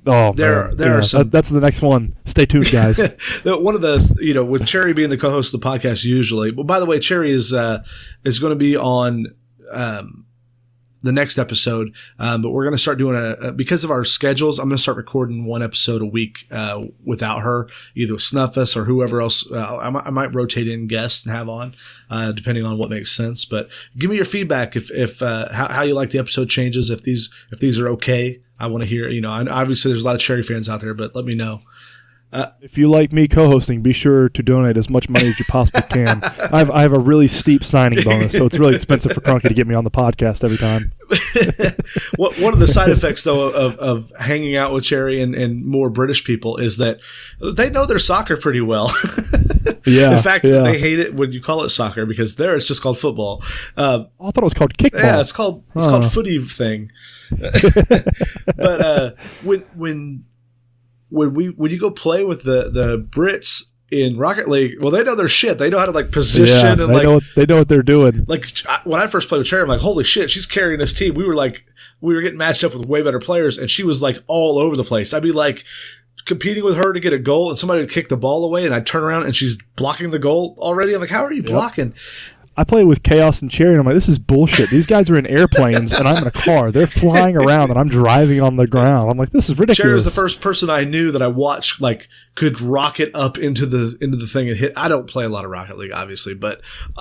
Oh,
there are some.
That's the next one. Stay tuned, guys.
One of the with Cherry being the co-host of the podcast usually. Well, by the way, Cherry is going to be on the next episode, but we're going to start doing because of our schedules, I'm going to start recording one episode a week without her, either with Snuffas or whoever else. I might rotate in guests and have on, depending on what makes sense. But give me your feedback if how you like the episode changes, if these are okay. I want to hear. Obviously there's a lot of Cherry fans out there, but let me know.
If you like me co-hosting, be sure to donate as much money as you possibly can. I have a really steep signing bonus, so it's really expensive for Crunky to get me on the podcast every time.
One of the side effects, though, of hanging out with Cherry and more British people is that they know their soccer pretty well.
Yeah.
In fact, they hate it when you call it soccer because there it's just called football.
I thought it was called kickball.
Yeah, it's called footy thing. But when you go play with the Brits in Rocket League, well, they know their shit. They know how to like position and
they know what they're doing.
Like when I first played with Cherry, I'm like, holy shit, she's carrying this team. We were getting matched up with way better players, and she was like all over the place. I'd be like competing with her to get a goal, and somebody would kick the ball away, and I'd turn around and she's blocking the goal already. I'm like, how are you blocking?
I play with Chaos and Cherry, and I'm like, this is bullshit. These guys are in airplanes, and I'm in a car. They're flying around, and I'm driving on the ground. I'm like, this is ridiculous.
Cherry was the first person I knew that I watched like could rocket up into the thing and hit. I don't play a lot of Rocket League, obviously, but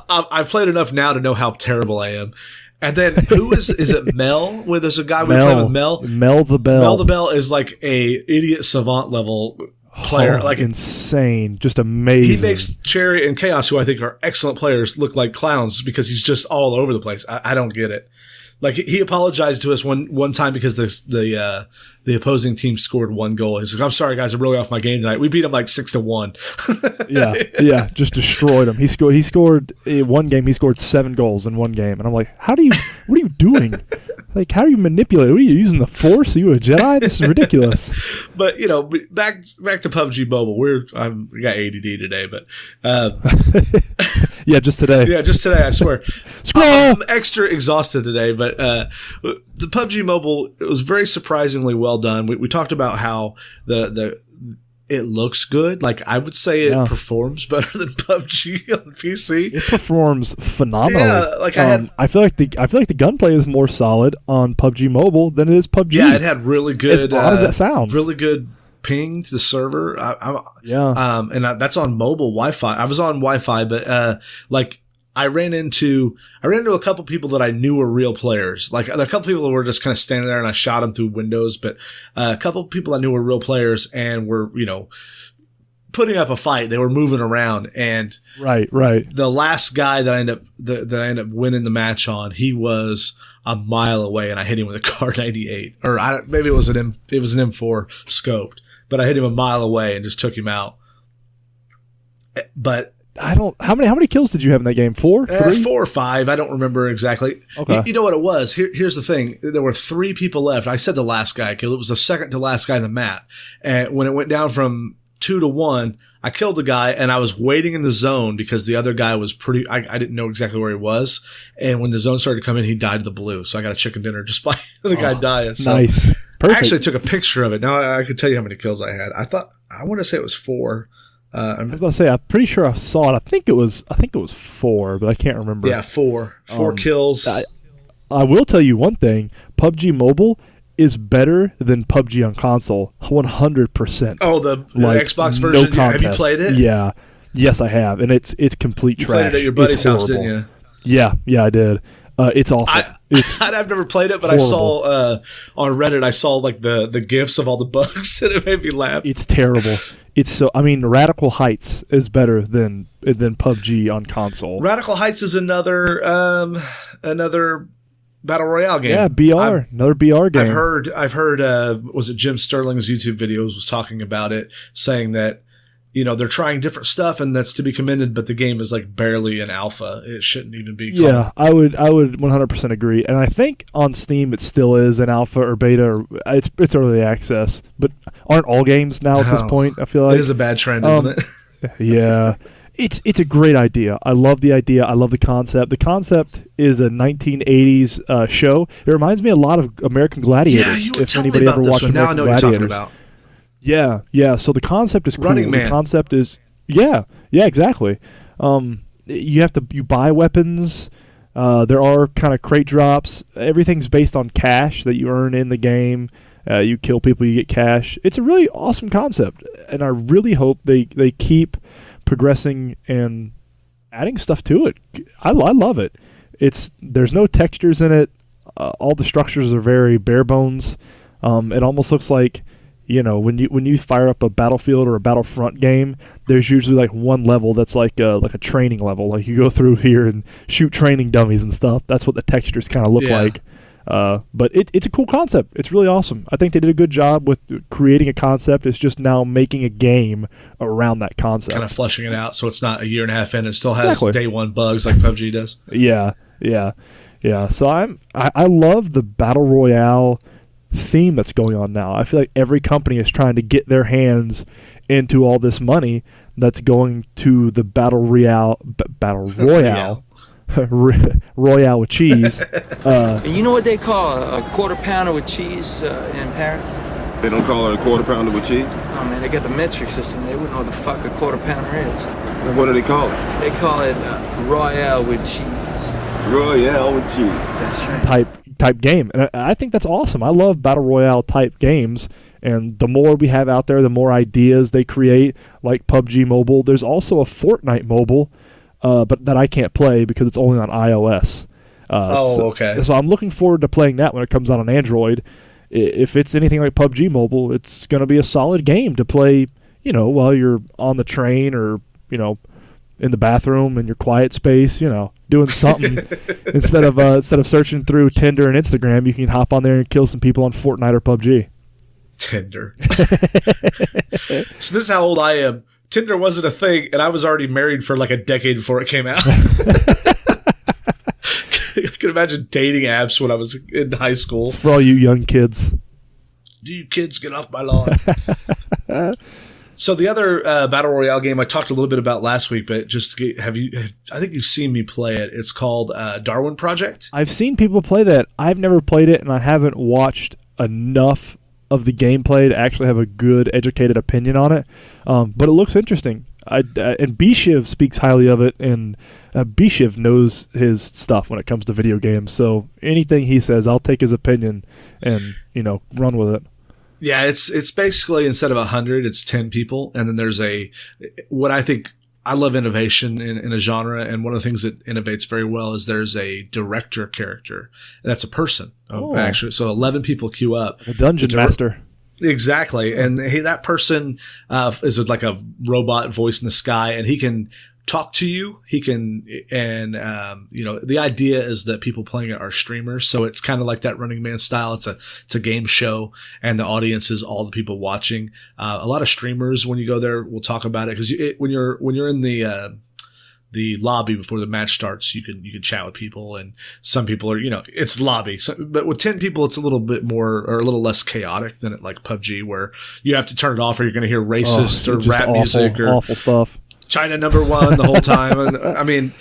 I've played enough now to know how terrible I am. And then who is it Mel? Where there's a guy we play with Mel.
Mel the Bell.
Mel the Bell is like a idiot savant level player, like
insane, just amazing.
He makes Cherry and Chaos, who I think are excellent players, look like clowns because he's just all over the place. I don't get it. Like he apologized to us one time because the opposing team scored one goal. He's like, "I'm sorry, guys, I'm really off my game tonight." We beat him like 6-1.
yeah, just destroyed him. He scored in one game. He scored 7 goals in one game, and I'm like, what are you doing? Like, how are you manipulating? What are you using the Force? Are you a Jedi? This is ridiculous.
But back to PUBG Mobile. We got ADD today, but
yeah, just today.
Yeah, just today. I swear. I'm extra exhausted today, but the PUBG Mobile, it was very surprisingly well done. We talked about how it looks good. Like, I would say it performs better than PUBG on PC.
It performs phenomenally.
Yeah, like
I feel like the gunplay is more solid on PUBG Mobile than it is PUBG.
Yeah, it had really good.
How does that sound?
Really good ping to the server. And that's on mobile Wi-Fi. I was on Wi-Fi, but I ran into a couple people that I knew were real players. Like a couple people were just kind of standing there, and I shot them through windows. But a couple people I knew were real players and were putting up a fight. They were moving around, and
right.
The last guy that I ended up winning the match on, he was a mile away, and I hit him with a Car 98, or maybe it was an M4 scoped, but I hit him a mile away and just took him out. But
how many kills did you have in that game? 4? 3?
4 or 5. I don't remember exactly.
Okay.
You know what it was? Here's the thing. There were 3 people left. I said the last guy killed. It was the second to last guy in the map. And when it went down from 2-1. I killed the guy, and I was waiting in the zone because the other guy was I didn't know exactly where he was. And when the zone started to come in, he died to the blue. So I got a chicken dinner just by the guy dying. So
nice. Perfect.
I actually took a picture of it. Now I could tell you how many kills I had. I want to say it was 4.
I was about to say, I'm pretty sure I saw it. I think it was 4, but I can't remember.
Yeah, 4. 4 kills.
I will tell you one thing. PUBG Mobile is better than PUBG on console, 100%.
Oh, the Xbox version?
No
have you played it?
Yeah. Yes, I have, and it's complete trash.
You played it at your buddy's house, didn't you?
Yeah, I did. It's awful.
I've never played it, but horrible. I saw on Reddit, I saw like the GIFs of all the bugs, and it made me laugh.
It's terrible. Radical Heights is better than PUBG on console.
Radical Heights is another Battle Royale game.
Yeah, another BR game.
I've heard was it Jim Sterling's YouTube videos was talking about it, saying that, they're trying different stuff and that's to be commended, but the game is like barely an alpha. It shouldn't even be called.
Yeah, I would 100% agree. And I think on Steam it still is an alpha or beta, or it's early access. But aren't all games now at this point? I feel like
it is a bad trend, isn't it?
Yeah. It's a great idea. I love the idea. I love the concept. The concept is a 1980s show. It reminds me a lot of American Gladiators.
Yeah, you were
if
telling
anybody
me about
ever
this
watched
one. Now I know what you're talking about.
Yeah. So the concept is cool.
Running Man.
The concept is exactly. You buy weapons. There are kind of crate drops. Everything's based on cash that you earn in the game. You kill people, you get cash. It's a really awesome concept, and I really hope they keep progressing and adding stuff to it. I love it. There's no textures in it. All the structures are very bare bones. It almost looks like, when you fire up a Battlefield or a Battlefront game, there's usually like one level that's like a training level. Like you go through here and shoot training dummies and stuff. That's what the textures kind of look like. But it's a cool concept. It's really awesome. I think they did a good job with creating a concept. It's just now making a game around that concept.
Kind of fleshing it out so it's not a year and a half in. It still has day one bugs like PUBG does.
Yeah. So I love the Battle Royale theme that's going on now. I feel like every company is trying to get their hands into all this money that's going to the Battle Royale. Royale with cheese.
You know what they call a quarter pounder with cheese in Paris?
They don't call it a quarter pounder with cheese?
Oh man, they got the metric system. They wouldn't know what the fuck a quarter pounder is.
And what do they call it?
They call it Royale with cheese.
Royale with cheese.
That's right.
Type game, and I think that's awesome. I love Battle Royale type games, and the more we have out there, the more ideas they create, like PUBG Mobile. There's also a Fortnite Mobile, but that I can't play because it's only on iOS.
Okay.
So I'm looking forward to playing that when it comes out on Android. If it's anything like PUBG Mobile, it's going to be a solid game to play, while you're on the train or, in the bathroom in your quiet space, doing something. instead of searching through Tinder and Instagram, you can hop on there and kill some people on Fortnite or PUBG.
Tinder. So this is how old I am. Tinder wasn't a thing, and I was already married for like a decade before it came out. I can imagine dating apps when I was in high school.
It's for all you young kids.
Do you kids get off my lawn? So the other Battle Royale game I talked a little bit about last week, but just I think you've seen me play it. It's called Darwin Project.
I've seen people play that. I've never played it, and I haven't watched enough of the gameplay to actually have a good, educated opinion on it. But it looks interesting. And B-Shiv speaks highly of it, and B-Shiv knows his stuff when it comes to video games. So anything he says, I'll take his opinion and run with it.
Yeah, it's basically instead of 100, it's 10 people, and then there's what I think. I love innovation in a genre, and one of the things that innovates very well is there's a director character. That's a person, actually. So 11 people queue up.
A dungeon master.
Exactly. And that person is like a robot voice in the sky, and he can talk to you. He can, and the idea is that people playing it are streamers. So it's kind of like that Running Man style. It's a game show, and the audience is all the people watching. A lot of streamers, when you go there, will talk about it because when you're in the the lobby before the match starts. You can chat with people, and some people are, it's lobby. So, but with 10 people, it's a little bit more or a little less chaotic than at like PUBG, where you have to turn it off or you're going to hear racist or rap music or
awful stuff.
China #1 the whole time. And I mean,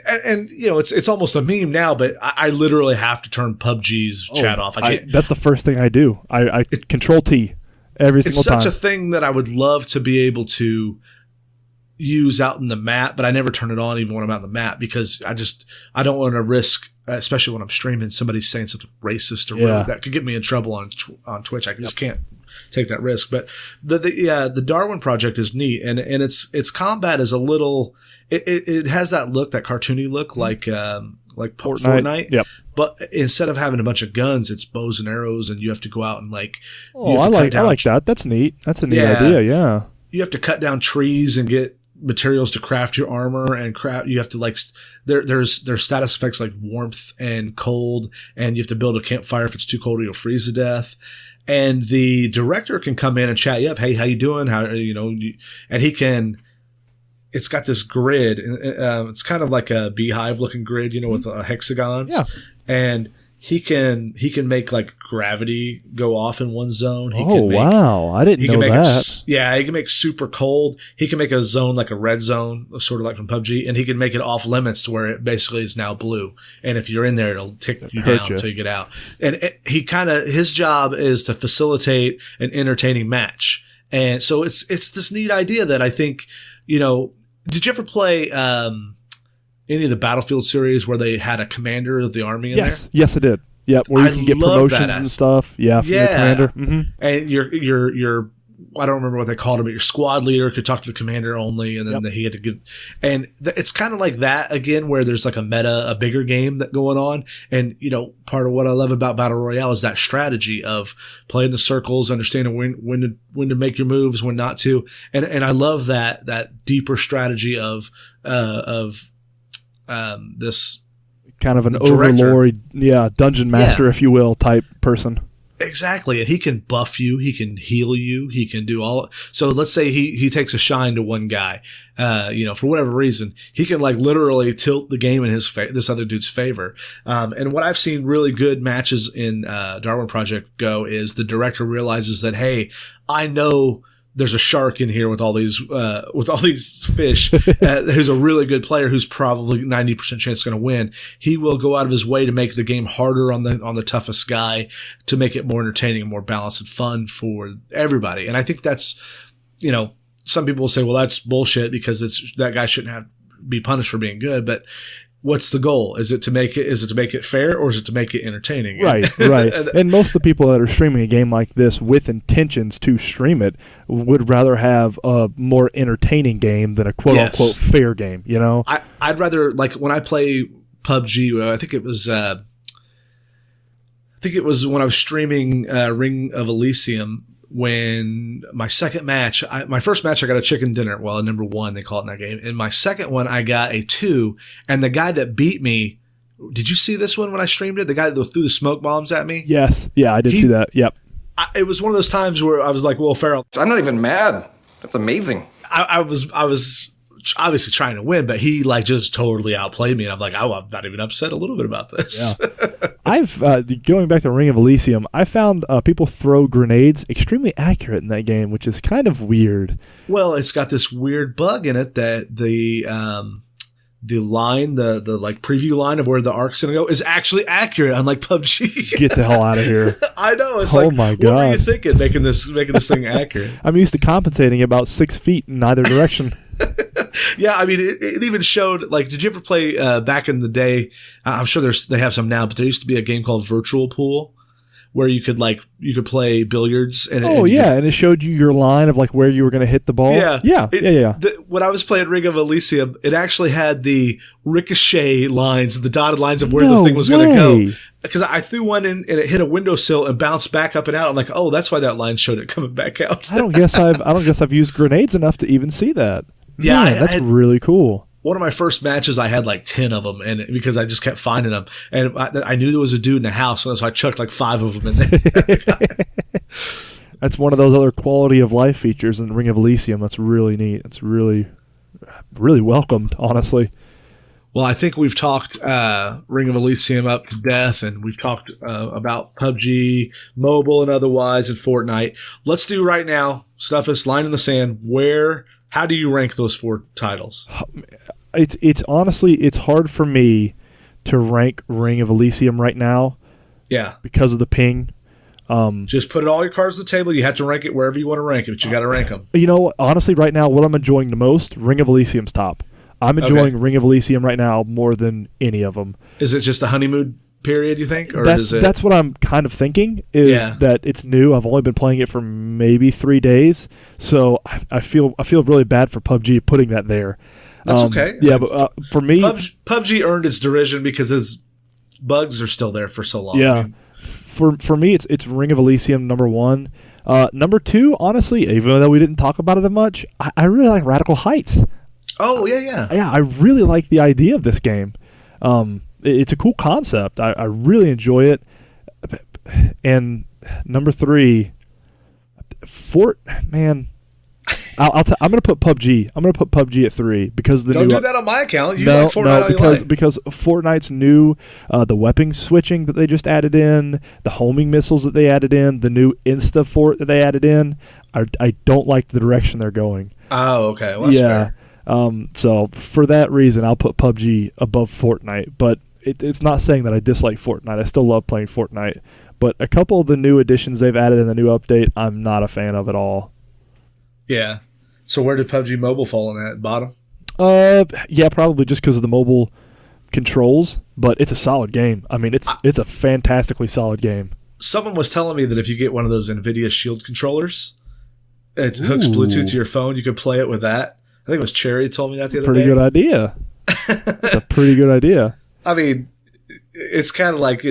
and it's almost a meme now, but I literally have to turn PUBG's chat off. I can't.
That's the first thing I do. I Control T every single time.
It's such a thing that I would love to be able to use out in the map, but I never turn it on even when I'm out in the map, because I don't want to risk, especially when I'm streaming, somebody saying something racist or rude that could get me in trouble on Twitch. I just can't take that risk. But the Darwin project is neat, and its combat is a little, it has that look, that cartoony look, like Fortnite. Yep. But instead of having a bunch of guns, it's bows and arrows, and you have to go out and I like
that. That's neat. That's a neat idea. Yeah.
You have to cut down trees and get materials to craft your armor, and you have to there's status effects like warmth and cold, and you have to build a campfire. If it's too cold, you'll freeze to death. And the director can come in and chat you up. Hey, how you doing? And he can. It's got this grid. It's kind of like a beehive looking grid, with hexagons.
Yeah.
And he can make like gravity go off in one zone.
Wow. I didn't know that.
He can make super cold. He can make a zone like a red zone, sort of like from PUBG, and he can make it off limits to where it basically is now blue. And if you're in there, it'll tick you down until you get out. And his job is to facilitate an entertaining match. And so it's this neat idea that I think, did you ever play any of the Battlefield series where they had a commander of the army in there?
Yes, I did. Yeah, where you can get promotions and stuff. Yeah, from the commander. Mm-hmm.
And your I don't remember what they called him, but your squad leader could talk to the commander only, and then he had to give. And it's kind of like that again, where there's like a bigger game that going on. And part of what I love about Battle Royale is that strategy of playing the circles, understanding when to make your moves, when not to. And I love that deeper strategy of this
kind of an overlord, dungeon master, if you will, type person.
Exactly. And he can buff you, he can heal you, he can do all. So let's say he takes a shine to one guy, for whatever reason, he can literally tilt the game in this other dude's favor. And what I've seen really good matches in Darwin Project go is the director realizes that, hey, I know there's a shark in here with all these fish, who's a really good player, who's probably 90% chance going to win. He will go out of his way to make the game harder on the toughest guy, to make it more entertaining and more balanced and fun for everybody. And I think that's, some people will say, well, that's bullshit because that guy shouldn't be punished for being good. But what's the goal? Is it to make it fair, or is it to make it entertaining?
Right. And most of the people that are streaming a game like this with intentions to stream it would rather have a more entertaining game than a quote-unquote fair game,
I'd rather, when I play PUBG, I think it was when I was streaming Ring of Elysium, when my second match, my first match I got a chicken dinner, well, a #1 they call it in that game. In my second one I got a 2, and the guy that beat me, did you see this one when I streamed it? The guy that threw the smoke bombs at me?
Yes, yeah, I did see that. Yep.
It was one of those times where I was like, Will Ferrell,
I'm not even mad. That's amazing.
I was obviously trying to win, but he just totally outplayed me, and I'm like, I'm not even upset a little bit about this.
Yeah. I've going back to Ring of Elysium, I found people throw grenades extremely accurate in that game, which is kind of weird.
Well, it's got this weird bug in it that the line, the preview line of where the arc's gonna go is actually accurate, unlike PUBG.
Get the hell out of here!
I know. It's
my God.
What were you thinking, making this thing accurate?
I'm used to compensating about 6 feet in either direction.
Yeah, I mean, it even showed, did you ever play back in the day? I'm sure they have some now, but there used to be a game called Virtual Pool, where you could play billiards. And
it showed you your line of where you were going to hit the ball. Yeah.
When I was playing Ring of Elysium, it actually had the ricochet lines, the dotted lines of where the thing was going to go. Because I threw one in and it hit a windowsill and bounced back up and out. I'm like, oh, that's why that line showed it coming back out.
I don't guess I've used grenades enough to even see that.
Yeah,
that's really cool.
One of my first matches, I had 10 of them, and because I just kept finding them, and I knew there was a dude in the house, so I chucked 5 of them in there.
That's one of those other quality of life features in Ring of Elysium. That's really neat. It's really really welcomed, honestly.
Well, I think we've talked Ring of Elysium up to death, and we've talked about PUBG, mobile and otherwise, and Fortnite. Let's do right now, Snuffas, line in the sand. How do you rank those 4 titles?
It's honestly, it's hard for me to rank Ring of Elysium right now.
Yeah.
Because of the ping.
Just put all your cards on the table. You have to rank it wherever you want to rank it, but you got to rank them.
You know, honestly, right now, what I'm enjoying the most, Ring of Elysium's top. I'm enjoying Ring of Elysium right now more than any of them.
Is it just a honeymoon period, you think? Or
that's what I'm kind of thinking, is that it's new. I've only been playing it for maybe 3 days, so I feel really bad for PUBG putting that there.
That's okay.
Yeah, but for me...
PUBG earned its derision because its bugs are still there for so long.
Yeah.
I mean,
For me, it's Ring of Elysium number 1. Number 2, honestly, even though we didn't talk about it that much, I really like Radical Heights.
Oh, yeah.
Yeah, I really like the idea of this game. It's a cool concept. I really enjoy it. And number 3, I'm going to put PUBG. I'm going to put PUBG at 3 because
Don't do that on my account. You like Fortnite
because Fortnite's new, the weapon switching that they just added in, the homing missiles that they added in, the new Insta Fort that they added in. I don't like the direction they're going.
Oh, okay. Well, that's fair.
So for that reason, I'll put PUBG above Fortnite. But it's not saying that I dislike Fortnite. I still love playing Fortnite. But a couple of the new additions they've added in the new update, I'm not a fan of at all.
Yeah. So where did PUBG Mobile fall in that? Bottom?
Yeah, probably just because of the mobile controls. But it's a solid game. I mean, it's a fantastically solid game.
Someone was telling me that if you get one of those NVIDIA Shield controllers, it hooks Bluetooth to your phone. You could play it with that. I think it was Cherry told me that the other day.
Pretty good idea. That's a pretty good idea.
I mean, it's kind of like,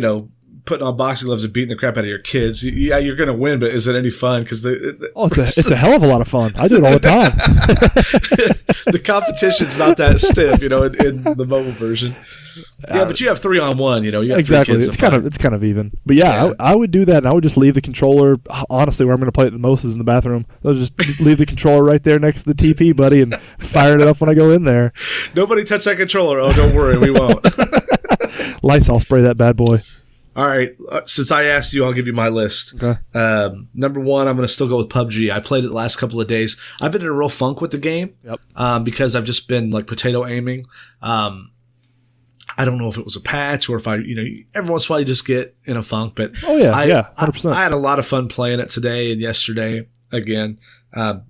putting on boxing gloves and beating the crap out of your kids. Yeah, you're going to win, but is it any fun? Because
it's a hell of a lot of fun. I do it all the time.
The competition's not that stiff, in the mobile version. Yeah, but you have 3-on-1 . You got
exactly.
3 kids.
It's kind of even. But yeah. I would do that, and I would just leave the controller. Honestly, where I'm going to play it the most is in the bathroom. I'll just leave the controller right there next to the TP, buddy, and fire it up when I go in there.
Nobody touch that controller. Oh, don't worry, we won't.
I'll spray that bad boy.
All right. Since I asked you, I'll give you my list.
Okay.
Number 1, I'm going to still go with PUBG. I played it the last couple of days. I've been in a real funk with the game.
Yep.
Because I've just been like potato aiming. I don't know if it was a patch or if every once in a while you just get in a funk. But
100%.
I had a lot of fun playing it today and yesterday again. I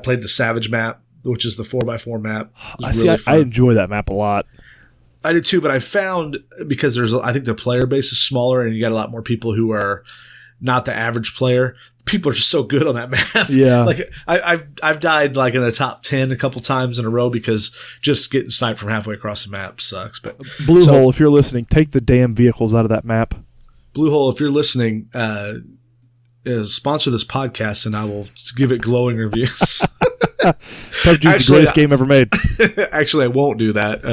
played the Savage map, which is the 4x4 map. It was really fun.
I enjoy that map a lot.
I did too, but I found because I think the player base is smaller and you got a lot more people who are not the average player. People are just so good on that map.
Yeah.
Like I've died like in the top 10 a couple times in a row because just getting sniped from halfway across the map sucks. But
Bluehole, if you're listening, take the damn vehicles out of that map.
Bluehole, if you're listening, sponsor this podcast and I will give it glowing reviews.
PUBG's the greatest game ever made.
Actually, I won't do that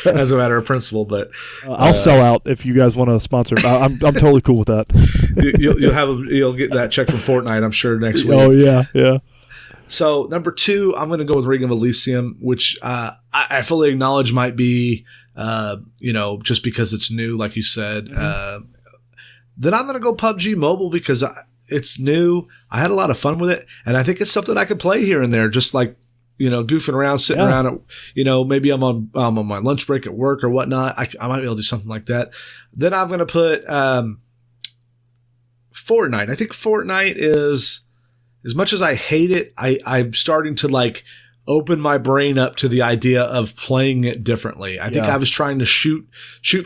as a matter of principle, but
I'll sell out if you guys want to sponsor. I'm totally cool with that.
You'll get that check from Fortnite, I'm sure, next week.
Oh yeah.
So number 2, I'm going to go with Ring of Elysium, which I fully acknowledge might be, just because it's new, like you said.
Mm-hmm.
Then I'm going to go PUBG Mobile because it's new. I had a lot of fun with it, and I think it's something I could play here and there, just like, goofing around, sitting around at, maybe I'm on my lunch break at work or whatnot. I might be able to do something like that. Then I'm going to put Fortnite. I think Fortnite is, as much as I hate it, I'm starting to open my brain up to the idea of playing it differently. I think I was trying to shoot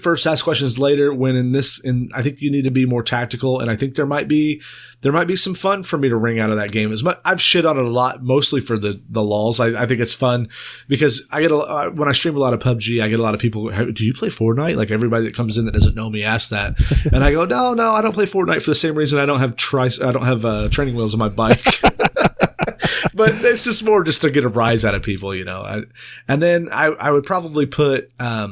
first, ask questions later, when I think you need to be more tactical, and I think there might be some fun for me to wring out of that game. I've shit on it a lot, mostly for the lulz. I think it's fun because I get when I stream a lot of PUBG, I get a lot of people, do you play Fortnite? Like everybody that comes in that doesn't know me asks that. And I go, no, I don't play Fortnite for the same reason I don't have training wheels on my bike. But it's just more just to get a rise out of people, and then I would probably put, I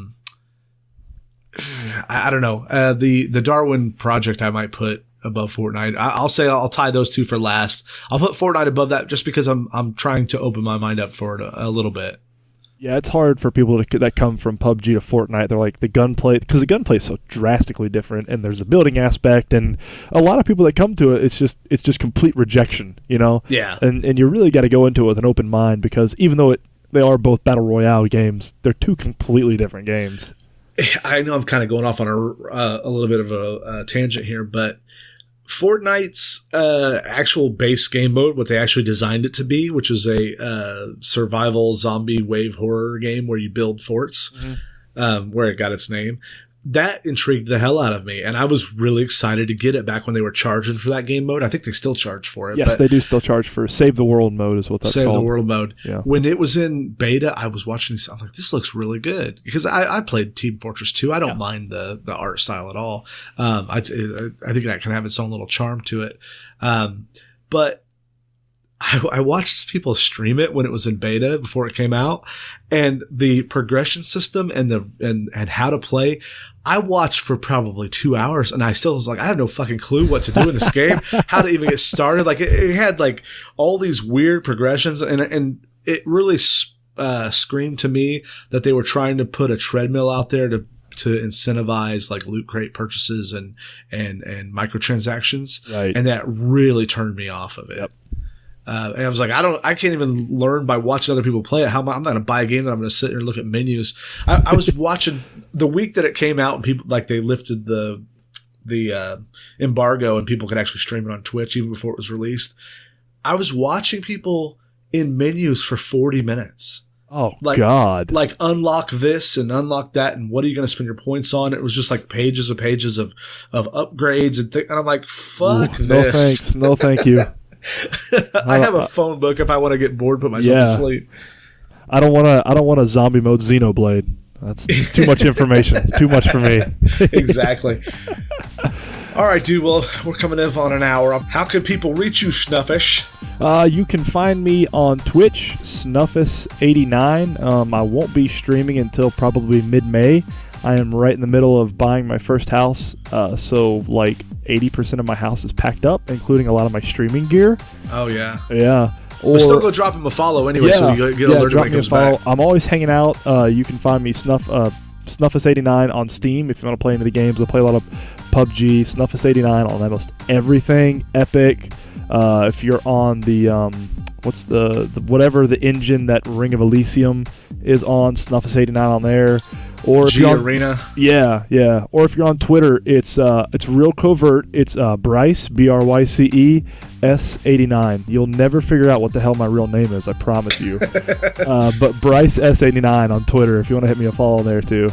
don't know, the Darwin Project I might put above Fortnite. I'll say I'll tie those 2 for last. I'll put Fortnite above that just because I'm trying to open my mind up for it a little bit.
Yeah, it's hard for people that come from PUBG to Fortnite. They're like the gunplay, because the gunplay is so drastically different, and there's a building aspect, and a lot of people that come to it, it's just complete rejection, you know.
Yeah.
And you really got to go into it with an open mind, because even though they are both battle royale games, they're two completely different games.
I know I'm kind of going off on a little bit of a tangent here, but Fortnite's actual base game mode, what they actually designed it to be, which is a survival zombie wave horror game where you build forts, where it got its name, that intrigued the hell out of me. And I was really excited to get it back when they were charging for that game mode. I think they still charge for it.
Yes, they do still charge for Save the World mode is what that's called.
Save the World mode.
Yeah.
When it was in beta, I was watching this. I'm like, this looks really good. Because I played Team Fortress 2. I don't mind the art style at all. I think that can have its own little charm to it. But I watched people stream it when it was in beta before it came out, and the progression system and how to play. I watched for probably 2 hours, and I still was like, I have no fucking clue what to do in this game, how to even get started. Like it had like all these weird progressions, and it really screamed to me that they were trying to put a treadmill out there to incentivize like loot crate purchases and microtransactions,
right.
And that really turned me off of it.
Yep.
And I was like, I can't even learn by watching other people play it. I'm not going to buy a game that I'm going to sit here and look at menus. I was watching the week that it came out, and people like they lifted the embargo, and people could actually stream it on Twitch even before it was released. I was watching people in menus for 40 minutes.
Oh,
like,
God.
Like unlock this and unlock that, and what are you going to spend your points on? It was just like pages and pages of upgrades and I'm like, fuck this.
No thanks. No thank you.
I have a phone book if I want to get bored, put myself to sleep.
I don't want a zombie mode Xenoblade. That's too much information. Too much for me.
Exactly. All right, dude. Well, we're coming up on an hour. How can people reach you, Snuffish?
You can find me on Twitch, Snuffas89. I won't be streaming until probably mid-May. I am right in the middle of buying my first house, so like 80% of my house is packed up, including a lot of my streaming gear.
Oh, yeah.
Yeah.
But still go drop him a follow anyway, so you get alerted when he comes back.
I'm always hanging out. You can find me Snuffas89 on Steam if you want to play into the games. I play a lot of PUBG, Snuffas89 on almost everything. Epic. If you're on the what's the whatever the engine that Ring of Elysium is on, Snuffas89 on there. Or if you're on,
Arena.
Yeah. Or if you're on Twitter, it's real covert. It's Bryce BRYCE S89. You'll never figure out what the hell my real name is, I promise you. But Bryce S89 on Twitter if you want to hit me a follow there too.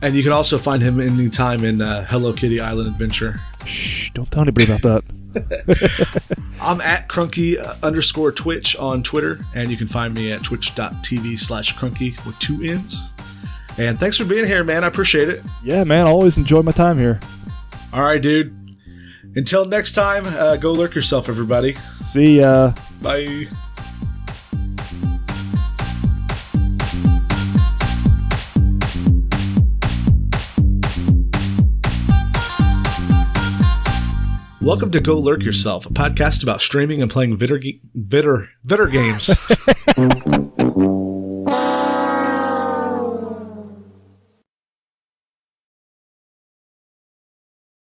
And you can also find him anytime in Hello Kitty Island Adventure.
Shh! Don't tell anybody about that.
I'm at Crunky_Twitch on Twitter, and you can find me at twitch.tv/Crunky with 2 N's. And thanks for being here, man. I appreciate it.
Yeah, man. I always enjoy my time here.
All right, dude. Until next time, go lurk yourself, everybody.
See ya.
Bye. Welcome to Go Lurk Yourself, a podcast about streaming and playing vitter games.